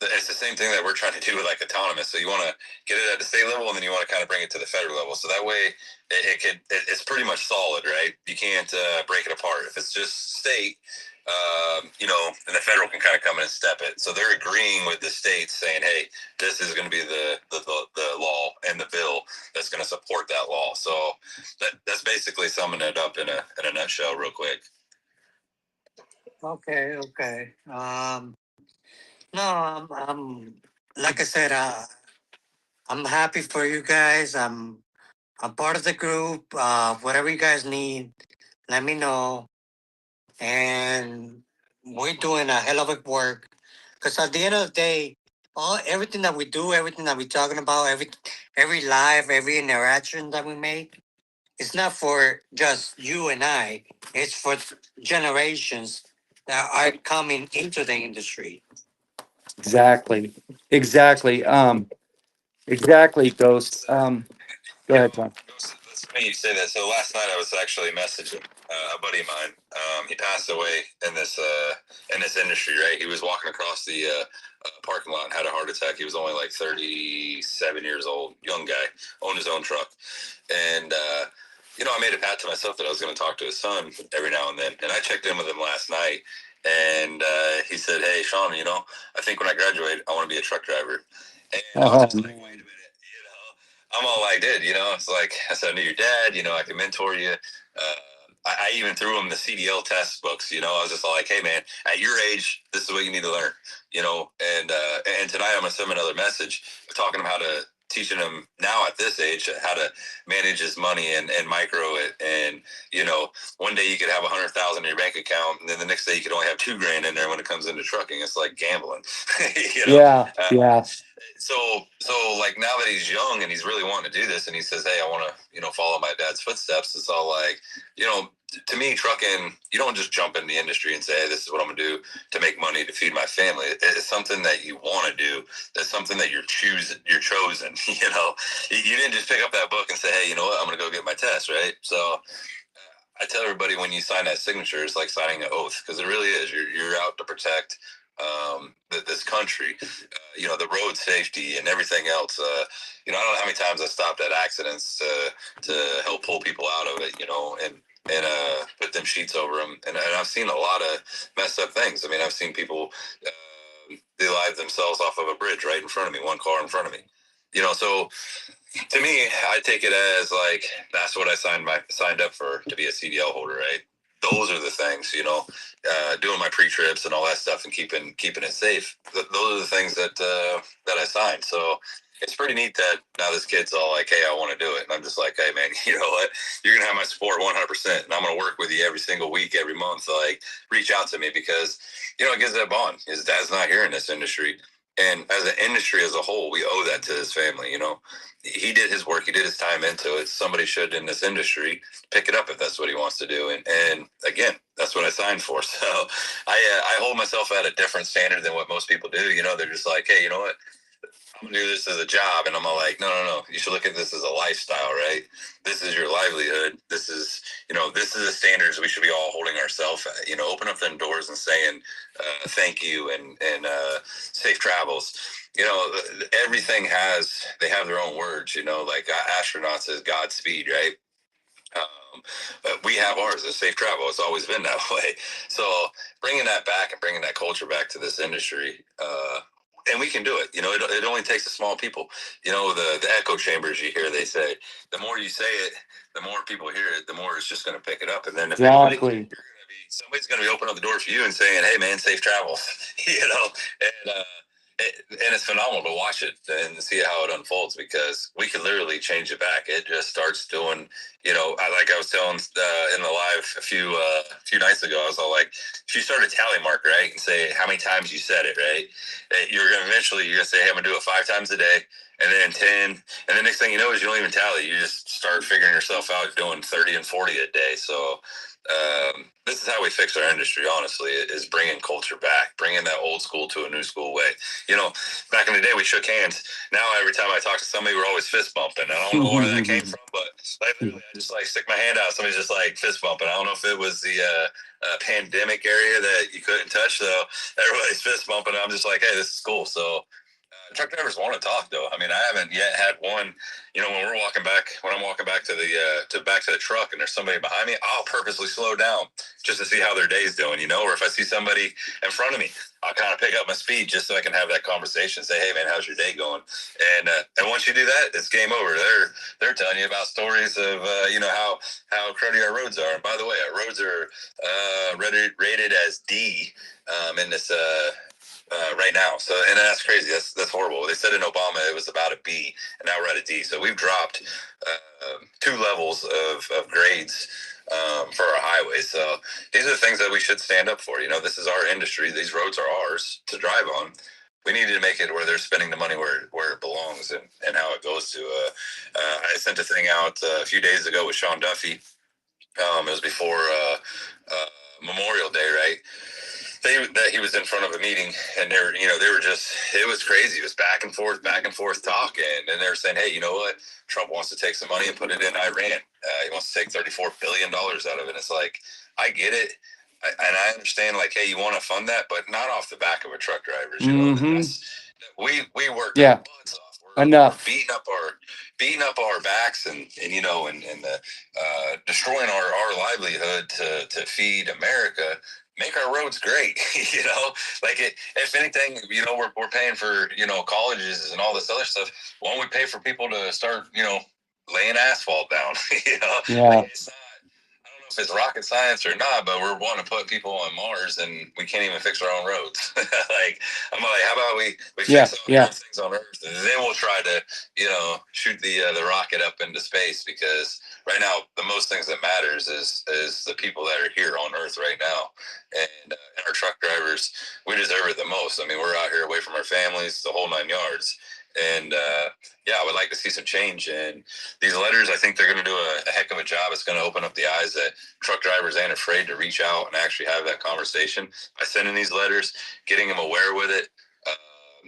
Speaker 2: it's the same thing that we're trying to do with like autonomous. So you want to get it at the state level, and then you want to kind of bring it to the federal level. So that way, it's pretty much solid, right? You can't break it apart. If it's just state, you know, and the federal can kind of come in and step it. So they're agreeing with the states, saying, "Hey, this is going to be the law and the bill that's going to support that law." So that's basically summing it up in a nutshell, real quick.
Speaker 6: Okay, okay. No, like I said, I'm happy for you guys. I'm part of the group. Whatever you guys need, let me know. And we're doing a hell of a work. Because at the end of the day, everything that we do, everything that we're talking about, every live, every interaction that we make, it's not for just you and I. It's for generations that are coming into the industry.
Speaker 1: Exactly. Exactly. Exactly, Ghost. Go ahead, John.
Speaker 2: That's funny you say that. So last night I was actually messaging a buddy of mine. He passed away in this industry, right? He was walking across the parking lot and had a heart attack. He was only like 37 years old, young guy, owned his own truck. And, I made a pat to myself that I was going to talk to his son every now and then. And I checked in with him last night. And he said, "Hey, Sean, I think when I graduate, I want to be a truck driver." And I was just like, wait a minute. I'm all like, dude, it's like, I said, I knew your dad, I can mentor you. I even threw him the CDL test books, I was just like, hey man, at your age, this is what you need to learn, and tonight I'm going to send him another message talking about how to teaching him now at this age, how to manage his money and micro it. And, one day you could have 100,000 in your bank account. And then the next day you could only have $2,000 in there when it comes into trucking. It's like gambling,
Speaker 1: Yeah. Yeah.
Speaker 2: So like now that he's young and he's really wanting to do this and he says, hey, I want to, follow my dad's footsteps. It's all like, to me, trucking, you don't just jump in the industry and say, hey, this is what I'm gonna do to make money to feed my family. It's something that you want to do. That's something that you're chosen. You didn't just pick up that book and say, hey, you know what, I'm gonna go get my test, right? So I tell everybody when you sign that signature, it's like signing an oath because it really is. You're out to protect this country, the road safety and everything else. I don't know how many times I stopped at accidents to help pull people out of it, and put them sheets over them. And I've seen a lot of messed up things. I mean, I've seen people they live themselves off of a bridge right in front of me, one car in front of me. So to me, I take it as like that's what I signed up for to be a CDL holder, right? Those are the things, doing my pre-trips and all that stuff and keeping it safe. Those are the things that I signed. So it's pretty neat that now this kid's all like, "Hey, I want to do it," and I'm just like, "Hey, man, you know what? You're gonna have my support 100%, and I'm gonna work with you every single week, every month. Like, reach out to me because it gives that bond. His dad's not here in this industry." And as an industry as a whole, we owe that to his family. He did his work, he did his time into it. Somebody should in this industry pick it up if that's what he wants to do. And again, that's what I signed for. So I hold myself at a different standard than what most people do. They're just like, hey, you know what? I'm gonna do this as a job, and I'm all like, no. You should look at this as a lifestyle, right? This is your livelihood. This is the standards we should be all holding ourselves at. Open up them doors and saying thank you and safe travels. Everything they have their own words. Like astronauts is Godspeed, right? But we have ours as safe travel. It's always been that way. So bringing that back and bringing that culture back to this industry, and we can do it. It only takes a small people. The echo chambers you hear. They say the more you say it, the more people hear it, the more it's just going to pick it up. And then if anybody,
Speaker 1: Exactly.
Speaker 2: somebody's going to be opening up the door for you and saying, "Hey, man, safe travels." And and it's phenomenal to watch it and see how it unfolds because we can literally change it back. It just starts doing, like I was telling in the live a few nights ago, I was all like, if you start a tally mark, right, and say how many times you said it, right, you're gonna say, hey, I'm gonna do it 5 times a day, and then 10, and the next thing you know is you don't even tally. You just start figuring yourself out doing 30 and 40 a day. So this is how we fix our industry, honestly, is bringing culture back, bringing that old school to a new school way. Back in the day, we shook hands. Now, every time I talk to somebody, we're always fist bumping. I don't know where that came from, but literally, I just like stick my hand out. Somebody's just like fist bumping. I don't know if it was the pandemic area that you couldn't touch, so everybody's fist bumping. I'm just like, hey, this is cool. So truck drivers want to talk though. I mean, I haven't yet had one. When I'm walking back to the truck, and there's somebody behind me, I'll purposely slow down just to see how their day's doing. Or if I see somebody in front of me, I'll kind of pick up my speed just so I can have that conversation. Say, hey man, how's your day going? And once you do that, it's game over. They're telling you about stories of how cruddy our roads are. And by the way, our roads are rated as D in this right now. So, and that's crazy. That's horrible. They said in Obama it was about a B, and now we're at a D. So we've dropped 2 levels of grades for our highways. So these are the things that we should stand up for. This is our industry. These roads are ours to drive on. We need to make it where they're spending the money where it belongs and how it goes to. I sent a thing out a few days ago with Sean Duffy. It was before Memorial Day, right? That he was in front of a meeting, and they were just, it was crazy. It was back and forth talking, and they were saying, hey, you know what? Trump wants to take some money and put it in Iran. He wants to take $34 billion out of it. And it's like, I get it. And I understand, like, hey, you want to fund that, but not off the back of a truck drivers. We worked our butts off. We're beating up our backs and the destroying our livelihood to feed America. Make our roads great. Like if anything, we're paying for colleges and all this other stuff. Why don't we pay for people to start laying asphalt down? Like it's not, I don't know if it's rocket science or not, but we're wanting to put people on Mars and we can't even fix our own roads. Like I'm like, how about we fix all the things on Earth, and then we'll try to shoot the rocket up into space, because right now the most things that matters is the people that are here on Earth right now, and our truck drivers, we deserve it the most. I mean, we're out here away from our families, the whole 9 yards. And I would like to see some change. And these letters, I think they're going to do a heck of a job. It's going to open up the eyes that truck drivers ain't afraid to reach out and actually have that conversation by sending these letters, getting them aware with it.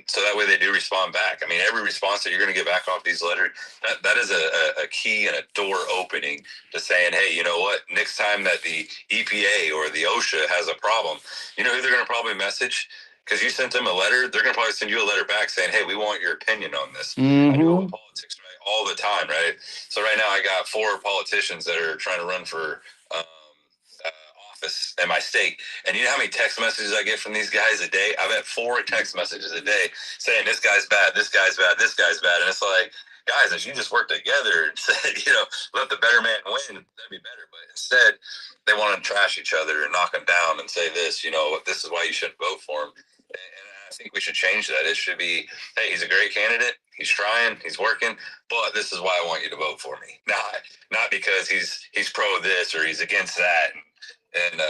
Speaker 2: So that way they do respond back. I mean, every response that you're going to get back off these letters, that is a key and a door opening to saying, hey, you know what? Next time that the EPA or the OSHA has a problem, you know who they're going to probably message? Because you sent them a letter, they're going to probably send you a letter back saying, hey, we want your opinion on this. I do politics, right, all the time, right? So right now I got 4 politicians that are trying to run for office in my state. And you know how many text messages I get from these guys a day? I've had 4 text messages a day saying, this guy's bad, this guy's bad, this guy's bad. And it's like, guys, if you just work together and said, let the better man win, that'd be better. But instead, they want to trash each other and knock them down and say this, this is why you shouldn't vote for him. And I think we should change that. It should be, hey, he's a great candidate. He's trying, he's working, but this is why I want you to vote for me. Not because he's pro this or he's against that. And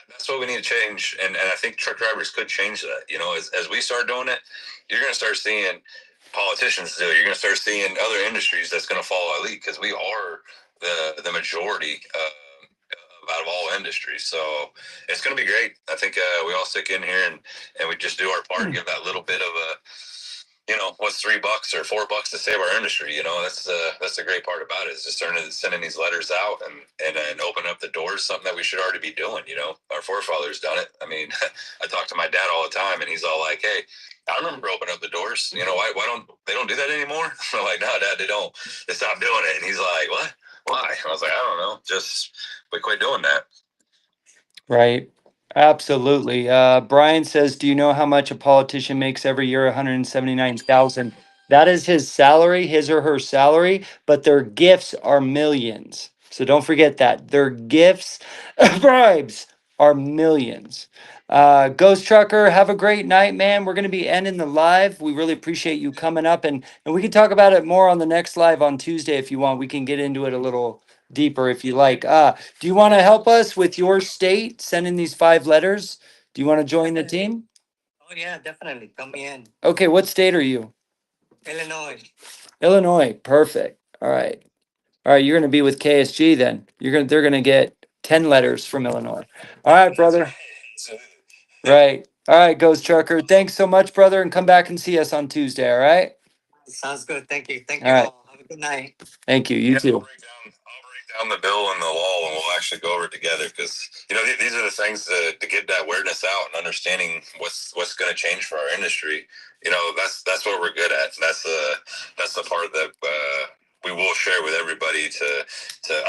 Speaker 2: that's what we need to change. And I think truck drivers could change that. As we start doing it, you're going to start seeing politicians do it. You're going to start seeing other industries that's going to follow our lead, because we are the majority out of all industries. So it's going to be great. I think we all stick in here and we just do our part, give that little bit of a, what's $3 or $4 to save our industry. That's the great part about it, is just sending these letters out and open up the doors. Something that we should already be doing. Our forefathers done it. I mean, I talk to my dad all the time, and he's all like, "Hey, I remember opening up the doors. Why don't they do that anymore?" I'm like, "No, Dad, they don't. They stopped doing it." And he's like, "What? Why?" I was like, "I don't know. Just we quit doing that."
Speaker 1: Right. Absolutely. Brian says, do you know how much a politician makes every year? 179,000. That is his salary, his or her salary, but their gifts are millions. So don't forget that. Their gifts, bribes are millions. Ghost Trucker, have a great night, man. We're going to be ending the live. We really appreciate you coming up, and we can talk about it more on the next live on Tuesday if you want. We can get into it a little deeper if you like. Do you want to help us with your state sending these 5 letters? Do you want to join the team?
Speaker 6: Oh yeah, definitely. Come in.
Speaker 1: Okay, what state are you?
Speaker 6: Illinois.
Speaker 1: Illinois. Perfect. All right. All right, you're going to be with KSG then. They're going to get 10 letters from Illinois. All right, brother. Right. All right, Ghost Trucker. Thanks so much, brother, and come back and see us on Tuesday, all right?
Speaker 6: Sounds good. Thank you. Thank
Speaker 1: All
Speaker 6: you
Speaker 1: right.
Speaker 6: all. Have a good night.
Speaker 1: Thank you. You too.
Speaker 2: I'll break down the bill and the law, and we'll actually go over it together, because these are the things to get that awareness out and understanding what's going to change for our industry. That's what we're good at. That's the part that we will share with everybody to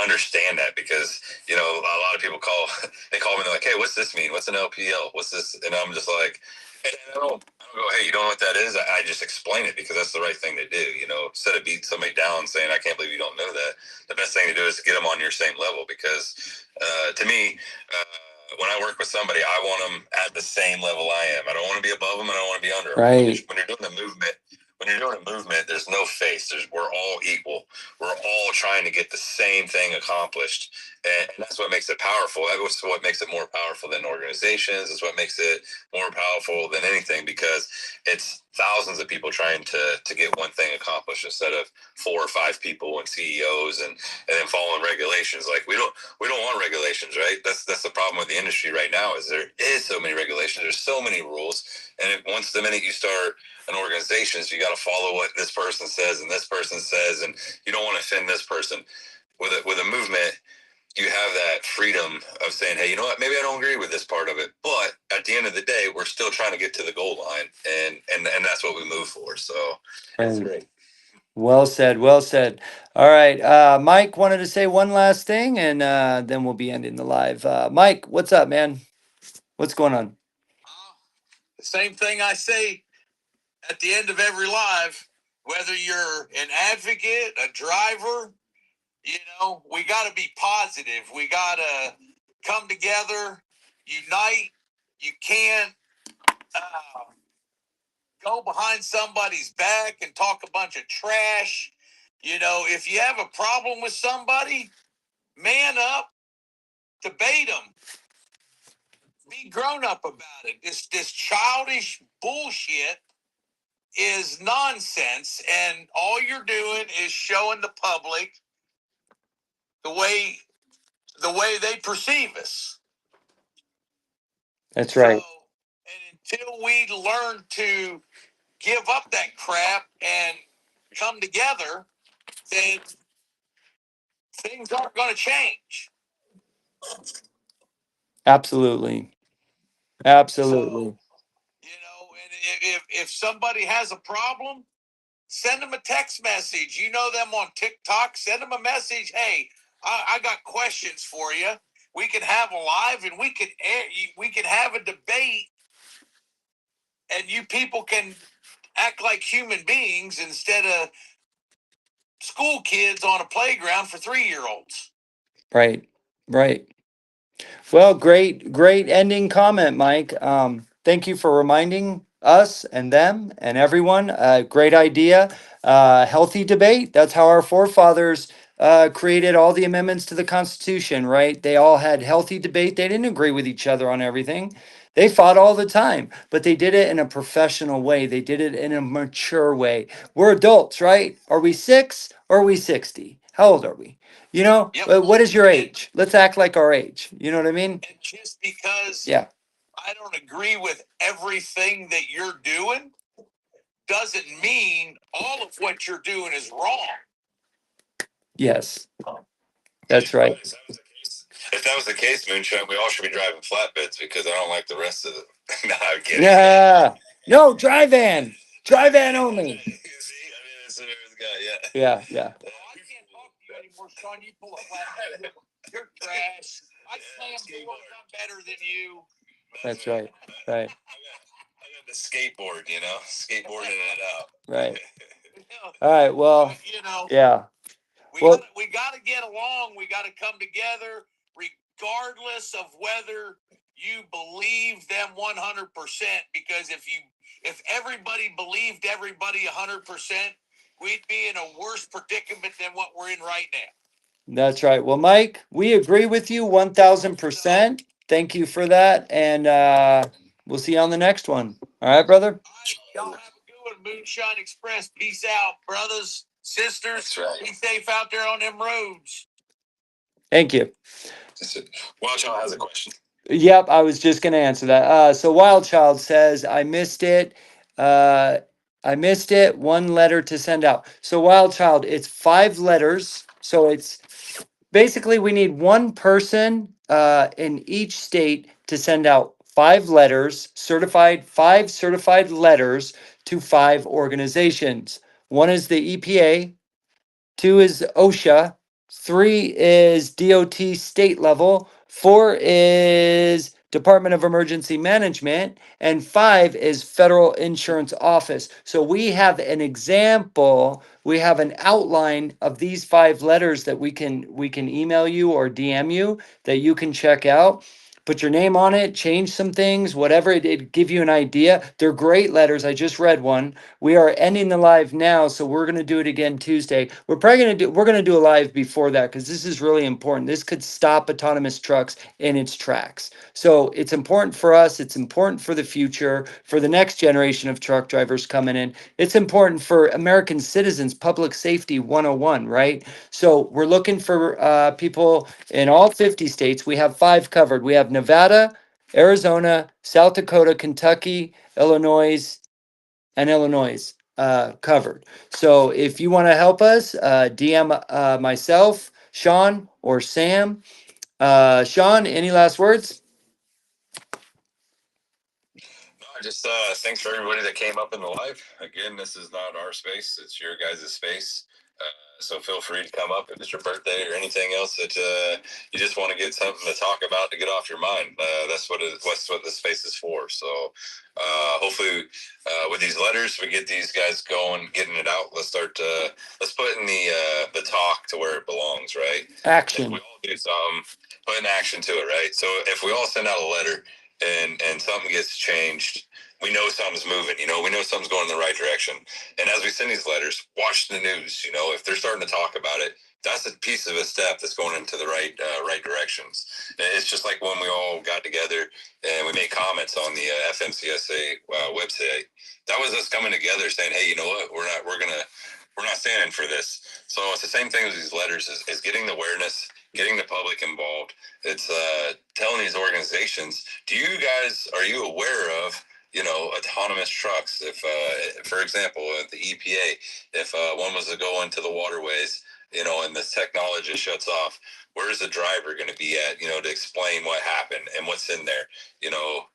Speaker 2: understand that, because a lot of people call me, they're like, hey, what's this mean? What's an LPL? What's this? And I'm just like, hey, I don't go, hey, you don't know what that is? I just explain it, because that's the right thing to do. Instead of beating somebody down saying, I can't believe you don't know that, the best thing to do is to get them on your same level, because to me, when I work with somebody, I want them at the same level I am. I don't want to be above them. I don't want to be under them.
Speaker 1: Right.
Speaker 2: When you're doing a movement, there's no face. We're all equal. We're all trying to get the same thing accomplished, and that's what makes it powerful. That's what makes it more powerful than organizations. It's what makes it more powerful than anything, because it's thousands of people trying to get one thing accomplished instead of 4 or 5 people and CEOs and then following regulations. Like we don't want regulations, right? That's the problem with the industry right now, is there is so many regulations, there's so many rules, and once the minute you start an organization, you got to follow what this person says and this person says, and you don't want to offend this person. With a movement, you have that freedom of saying, hey, you know what, maybe I don't agree with this part of it, but at the end of the day, we're still trying to get to the goal line, and that's what we move for. So that's great.
Speaker 1: Well said. Well said. All right. Mike wanted to say one last thing, and then we'll be ending the live. Mike, what's up, man? What's going on?
Speaker 4: The same thing I say at the end of every live, whether you're an advocate, a driver, we got to be positive. We got to come together, unite. You can't go behind somebody's back and talk a bunch of trash. If you have a problem with somebody, man up, debate them, be grown up about it. This childish bullshit is nonsense, and all you're doing is showing the public the way they perceive us.
Speaker 1: That's right.
Speaker 4: So, and until we learn to give up that crap and come together, then things aren't going to change.
Speaker 1: Absolutely. Absolutely.
Speaker 4: So, and if somebody has a problem, send them a text message. You know them on TikTok. Send them a message. Hey, I got questions for you. We can have a live, and we can have a debate, and you people can act like human beings instead of school kids on a playground for 3-year-olds.
Speaker 1: Right. Right. Well, great ending comment, Mike. Thank you for reminding us and them and everyone. Great idea. Healthy debate. That's how our forefathers created all the amendments to the Constitution, right? They all had healthy debate. They didn't agree with each other on everything. They fought all the time, but they did it in a professional way. They did it in a mature way. We're adults, right? Are we 6 or are we 60? How old are we?
Speaker 4: Yep.
Speaker 1: What is your age? Let's act like our age. You know what I mean?
Speaker 4: And just because
Speaker 1: Yeah.
Speaker 4: I don't agree with everything that you're doing doesn't mean all of what you're doing is wrong.
Speaker 1: Yes. That's right.
Speaker 2: If that was the case, Moonshine, we all should be driving flatbeds, because I don't like the rest of it. No, I'm kidding.
Speaker 1: Yeah. No, dry van. Dry van only.
Speaker 2: See, I mean, that's what it got.
Speaker 1: Yeah.
Speaker 4: I can't talk to you anymore, Sean. You pull a flat. You're trash. I slam doors. I'm better than you.
Speaker 1: That's right. Right.
Speaker 2: I got the skateboard, skateboarding it out.
Speaker 1: Right. All right. Well, yeah.
Speaker 4: We got to get along. We got to come together, regardless of whether you believe them 100%. Because if everybody believed everybody 100%, we'd be in a worse predicament than what we're in right now.
Speaker 1: That's right. Well, Mike, we agree with you 1000%. Thank you for that. And we'll see you on the next one. All right, brother?
Speaker 4: All right, y'all have a good one. Moonshine Express. Peace out, brothers, sisters.
Speaker 2: Right.
Speaker 4: Be safe out there on them roads.
Speaker 1: Thank you.
Speaker 2: Wild Child has a question.
Speaker 1: Yep, I was just going to answer that. So Wild Child says, I missed it. I missed it. 1 letter to send out. So Wild Child, it's 5 letters. So it's basically we need 1 person in each state to send out 5 letters, 5 certified letters to 5 organizations. 1 is the EPA, 2 is OSHA, 3 is DOT state level, 4 is Department of Emergency Management, and 5 is Federal Insurance Office. So we have an example, we have an outline of these 5 letters that we can email you or DM you that you can check out. put your name on it, change some things, whatever. It give you an idea. They're great letters. I just read one. We are ending the live now, so we're gonna do it again Tuesday. We're gonna do a live before that because this is really important. This could stop autonomous trucks in its tracks. So it's important for us. It's important for the future, for the next generation of truck drivers coming in. It's important for American citizens, public safety 101, right? So we're looking for people in all 50 states. We have 5 covered. We have Nevada, Arizona, South Dakota, Kentucky, Illinois, and Illinois covered. So if you want to help us, DM myself, Sean, or Sam. Sean, any last words?
Speaker 2: No, just thanks for everybody that came up in the live. Again, this is not our space; it's your guys' space. So feel free to come up if it's your birthday or anything else that you just want to get something to talk about to get off your mind. That's what the space is for. So hopefully, with these letters, we get these guys going, getting it out. Let's put in the talk to where it belongs, right? If we
Speaker 1: Action.
Speaker 2: all do something, put an action to it, right? So if we all send out a letter and something gets changed, we know something's moving. We know something's going in the right direction. And as we send these letters, watch the news. If they're starting to talk about it, that's a piece of a step that's going into the right directions. It's just like when we all got together and we made comments on the FMCSA website. That was us coming together saying, "Hey, you know what? We're not standing for this." So it's the same thing with these letters: is getting the awareness, getting the public involved. It's telling these organizations, are you aware of autonomous trucks? If, for example, at the EPA, if one was to go into the waterways, and this technology shuts off, where's the driver going to be at, to explain what happened and what's in there?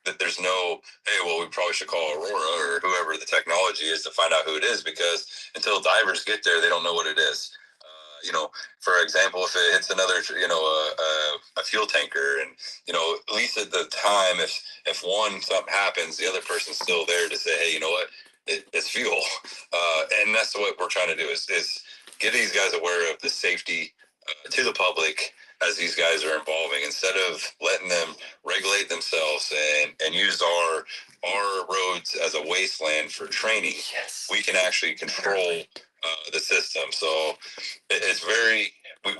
Speaker 2: That there's no, hey, well, we probably should call Aurora or whoever the technology is to find out who it is, because until divers get there, they don't know what it is. For example, if it hits another, a fuel tanker, and at least at the time, if something happens, the other person's still there to say, hey, you know what, it's fuel, and that's what we're trying to do is get these guys aware of the safety to the public as these guys are evolving, instead of letting them regulate themselves and use our roads as a wasteland for training.
Speaker 1: Yes.
Speaker 2: We can actually control the system. So it's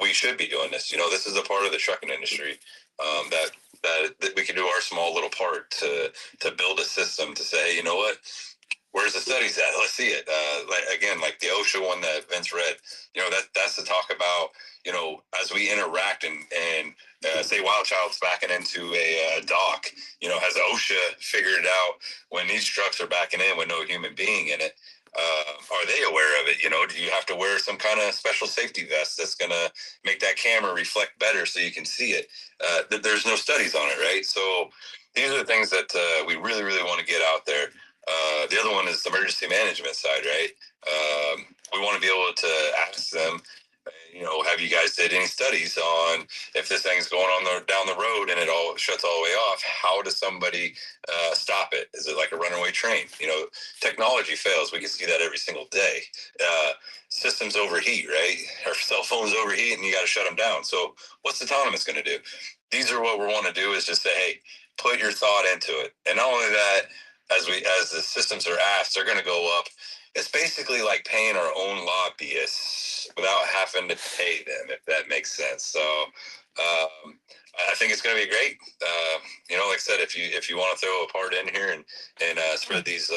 Speaker 2: we should be doing this. This is a part of the trucking industry, that we can do our small little part to build a system to say, hey, you know what, where's the studies at? Let's see it. Like the OSHA one that Vince read, that's to talk about, as we interact and say Wild Child's backing into a dock, has OSHA figured out when these trucks are backing in with no human being in it? Are they aware of it? Do you have to wear some kind of special safety vest that's going to make that camera reflect better so you can see it? There's no studies on it, right? So these are the things that we really, really want to get out there. The other one is the emergency management side, right? We want to be able to ask them, have you guys did any studies on, if this thing's going on down the road and it all shuts all the way off, how does somebody stop it? Is it like a runaway train? Technology fails. We can see that every single day. Systems overheat, right? Our cell phones overheat and you got to shut them down. So what's autonomous going to do? These are what we want to do, is just say, hey, put your thought into it. And not only that, as the systems are asked, they're going to go up. It's basically like paying our own lobbyists without having to pay them, if that makes sense. So I think it's going to be great. Like I said, if you want to throw a part in here and spread these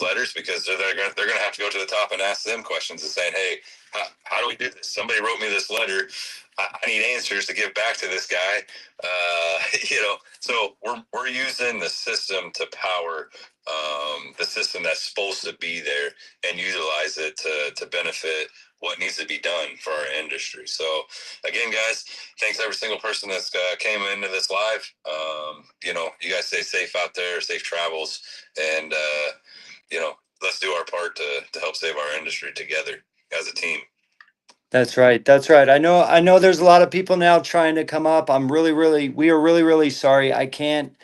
Speaker 2: letters, because they're going to have to go to the top and ask them questions and saying, hey, how do we do this? Somebody wrote me this letter. I need answers to give back to this guy. So we're using the system to power the system that's supposed to be there, and utilize it to benefit what needs to be done for our industry. So again, guys, thanks every single person that's came into this live. You guys stay safe out there, safe travels, and let's do our part to help save our industry together as a team.
Speaker 1: That's right. That's right. I know there's a lot of people now trying to come up. We are really, really sorry. I can't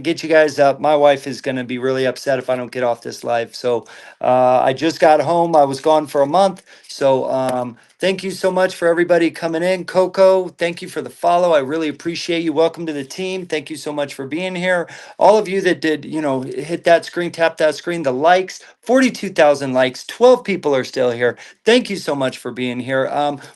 Speaker 1: get you guys up. My wife is going to be really upset if I don't get off this live. So, I just got home. I was gone for a month. So, Thank you so much for everybody coming in. Coco, thank you for the follow. I really appreciate you. Welcome to the team. Thank you so much for being here. All of you that did, hit that screen, tap that screen, the likes, 42,000 likes, 12 people are still here. Thank you so much for being here.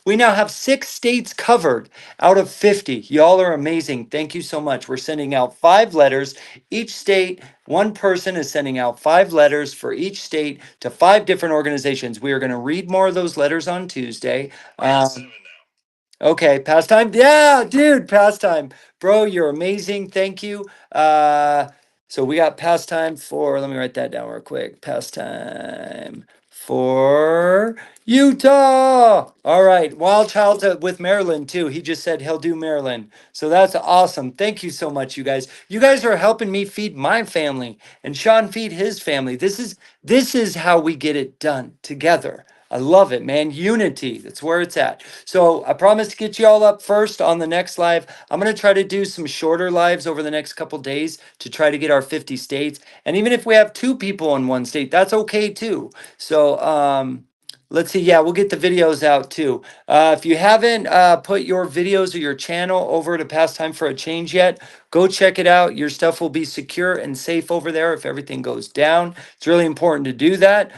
Speaker 1: We now have 6 states covered out of 50. Y'all are amazing. Thank you so much. We're sending out 5 letters. Each state, one person is sending out 5 letters for each state to 5 different organizations. We are going to read more of those letters on Tuesday. Okay, pastime. Yeah, dude, pastime. Bro, you're amazing. Thank you. So we got pastime for, let me write that down real quick. Pastime for Utah. All right. Wild Child with Maryland too. He just said he'll do Maryland. So that's awesome. Thank you so much, you guys. You guys are helping me feed my family and Sean feed his family. This is how we get it done together. I love it, man. Unity. That's where it's at. So I promise to get you all up first on the next live. I'm going to try to do some shorter lives over the next couple days to try to get our 50 states. And even if we have 2 people in one state, that's okay too. So, let's see. Yeah, we'll get the videos out too. If you haven't put your videos or your channel over to Pastime for a Change yet, go check it out. Your stuff will be secure and safe over there if everything goes down. It's really important to do that.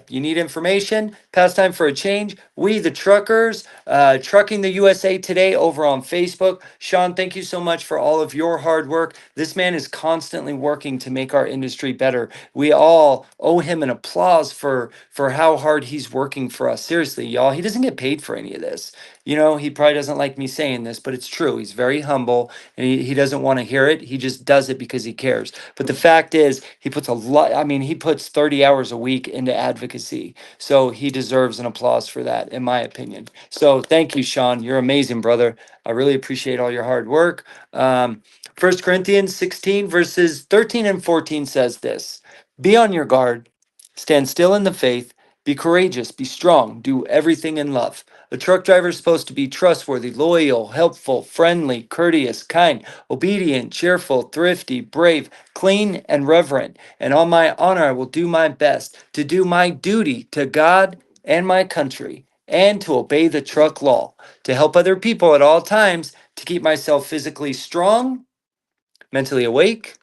Speaker 1: You need information, Pastime for a Change. We, the truckers, Trucking the USA Today over on Facebook. Sean, thank you so much for all of your hard work. This man is constantly working to make our industry better. We all owe him an applause for how hard he's working for us. Seriously, y'all, he doesn't get paid for any of this. He probably doesn't like me saying this, but it's true. He's very humble and he doesn't want to hear it. He just does it because he cares. But the fact is, he puts a lot, I mean, he puts 30 hours a week into advocacy. So he deserves an applause for that, in my opinion. So thank you, Sean. You're amazing, brother. I really appreciate all your hard work. 1 Corinthians 16, verses 13 and 14 says this: Be on your guard, stand still in the faith, be courageous, be strong, do everything in love. A truck driver is supposed to be trustworthy, loyal, helpful, friendly, courteous, kind, obedient, cheerful, thrifty, brave, clean, and reverent. And on my honor, I will do my best to do my duty to God and my country, and to obey the truck law, to help other people at all times, to keep myself physically strong, mentally awake,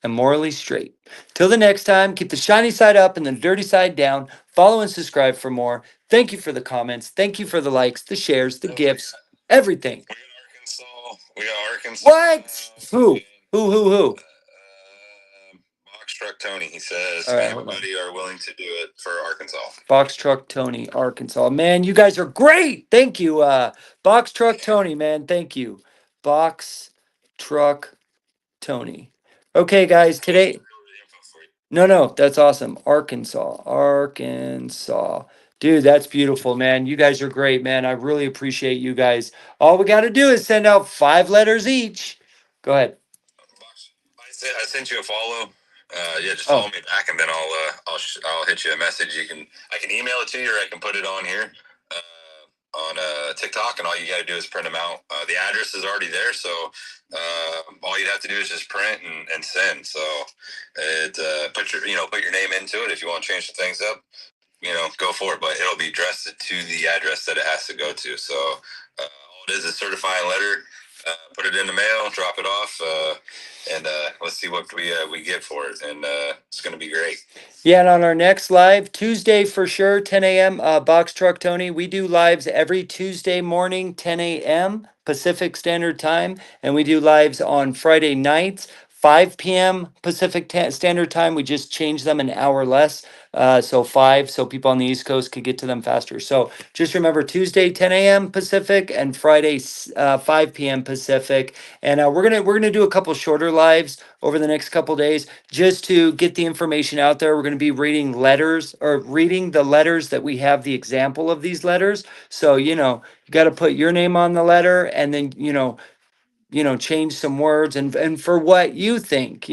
Speaker 1: and morally straight. Till the next time, keep the shiny side up and the dirty side down. Follow and subscribe for more. Thank you for the comments. Thank you for the likes, the shares, the gifts, everything.
Speaker 2: We got Arkansas. We got Arkansas.
Speaker 1: What? Who?
Speaker 2: Box Truck Tony. He says
Speaker 1: All right,
Speaker 2: me and
Speaker 1: hold
Speaker 2: my
Speaker 1: on.
Speaker 2: buddy are willing to do it for Arkansas.
Speaker 1: Box Truck Tony, Arkansas. Man, you guys are great. Thank you. Box Truck Tony, man. Thank you. Box Truck Tony. Okay, guys, today. No, that's awesome. Arkansas. Dude, that's beautiful, man. You guys are great, man. I really appreciate you guys. All we got to do is send out 5 letters each. Go ahead.
Speaker 2: I sent you a follow. Yeah, just
Speaker 1: Oh.
Speaker 2: follow me back, and then I'll hit you a message. I can email it to you, or I can put it on here on TikTok, and all you got to do is print them out. The address is already there, so all you'd have to do is just print and send. So put your name into it if you want to change some things up. Go for it, but it'll be addressed to the address that it has to go to. So all it is a certifying letter. Put it in the mail, drop it off, and let's see what we get for it. And it's going to be great.
Speaker 1: Yeah, and on our next live, Tuesday for sure, 10 a.m., Box Truck Tony. We do lives every Tuesday morning, 10 a.m. Pacific Standard Time, and we do lives on Friday nights, 5 p.m. Pacific Standard Time. We just changed them an hour less, so 5, so people on the East Coast could get to them faster. So just remember Tuesday, 10 a.m. Pacific, and Friday, 5 p.m. Pacific. And we're gonna do a couple shorter lives over the next couple days just to get the information out there. We're going to be reading the letters that we have the example of these letters. So, you got to put your name on the letter and then, change some words and for what you think,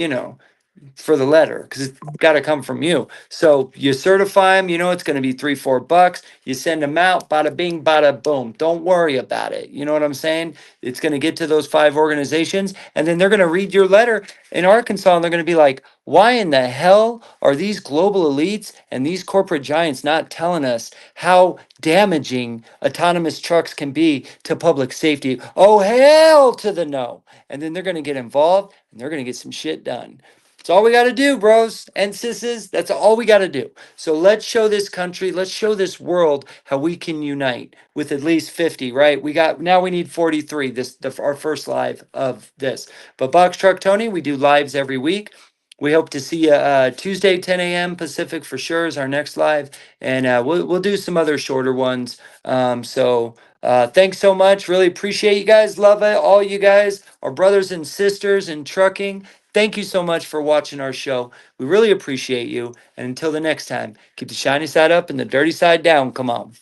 Speaker 1: for the letter because it's got to come from you. So you certify them, it's going to be $3-4. You send them out, bada bing, bada boom. Don't worry about it. You know what I'm saying? It's going to get to those 5 organizations, and then they're going to read your letter in Arkansas, and they're going to be like, why in the hell are these global elites and these corporate giants not telling us how damaging autonomous trucks can be to public safety? Oh, hell to the no. And then they're going to get involved and they're going to get some shit done. That's all we got to do, bros and sisses. That's all we got to do. So let's show this country, let's show this world how we can unite with at least 50, right? Now we need 43. Our first live of this. But Box Truck Tony, we do lives every week. We hope to see you Tuesday, 10 a.m. Pacific for sure is our next live, and we'll do some other shorter ones. Thanks so much. Really appreciate you guys. Love it, all you guys, our brothers and sisters in trucking. Thank you so much for watching our show. We really appreciate you. And until the next time, keep the shiny side up and the dirty side down. Come on.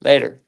Speaker 1: Later.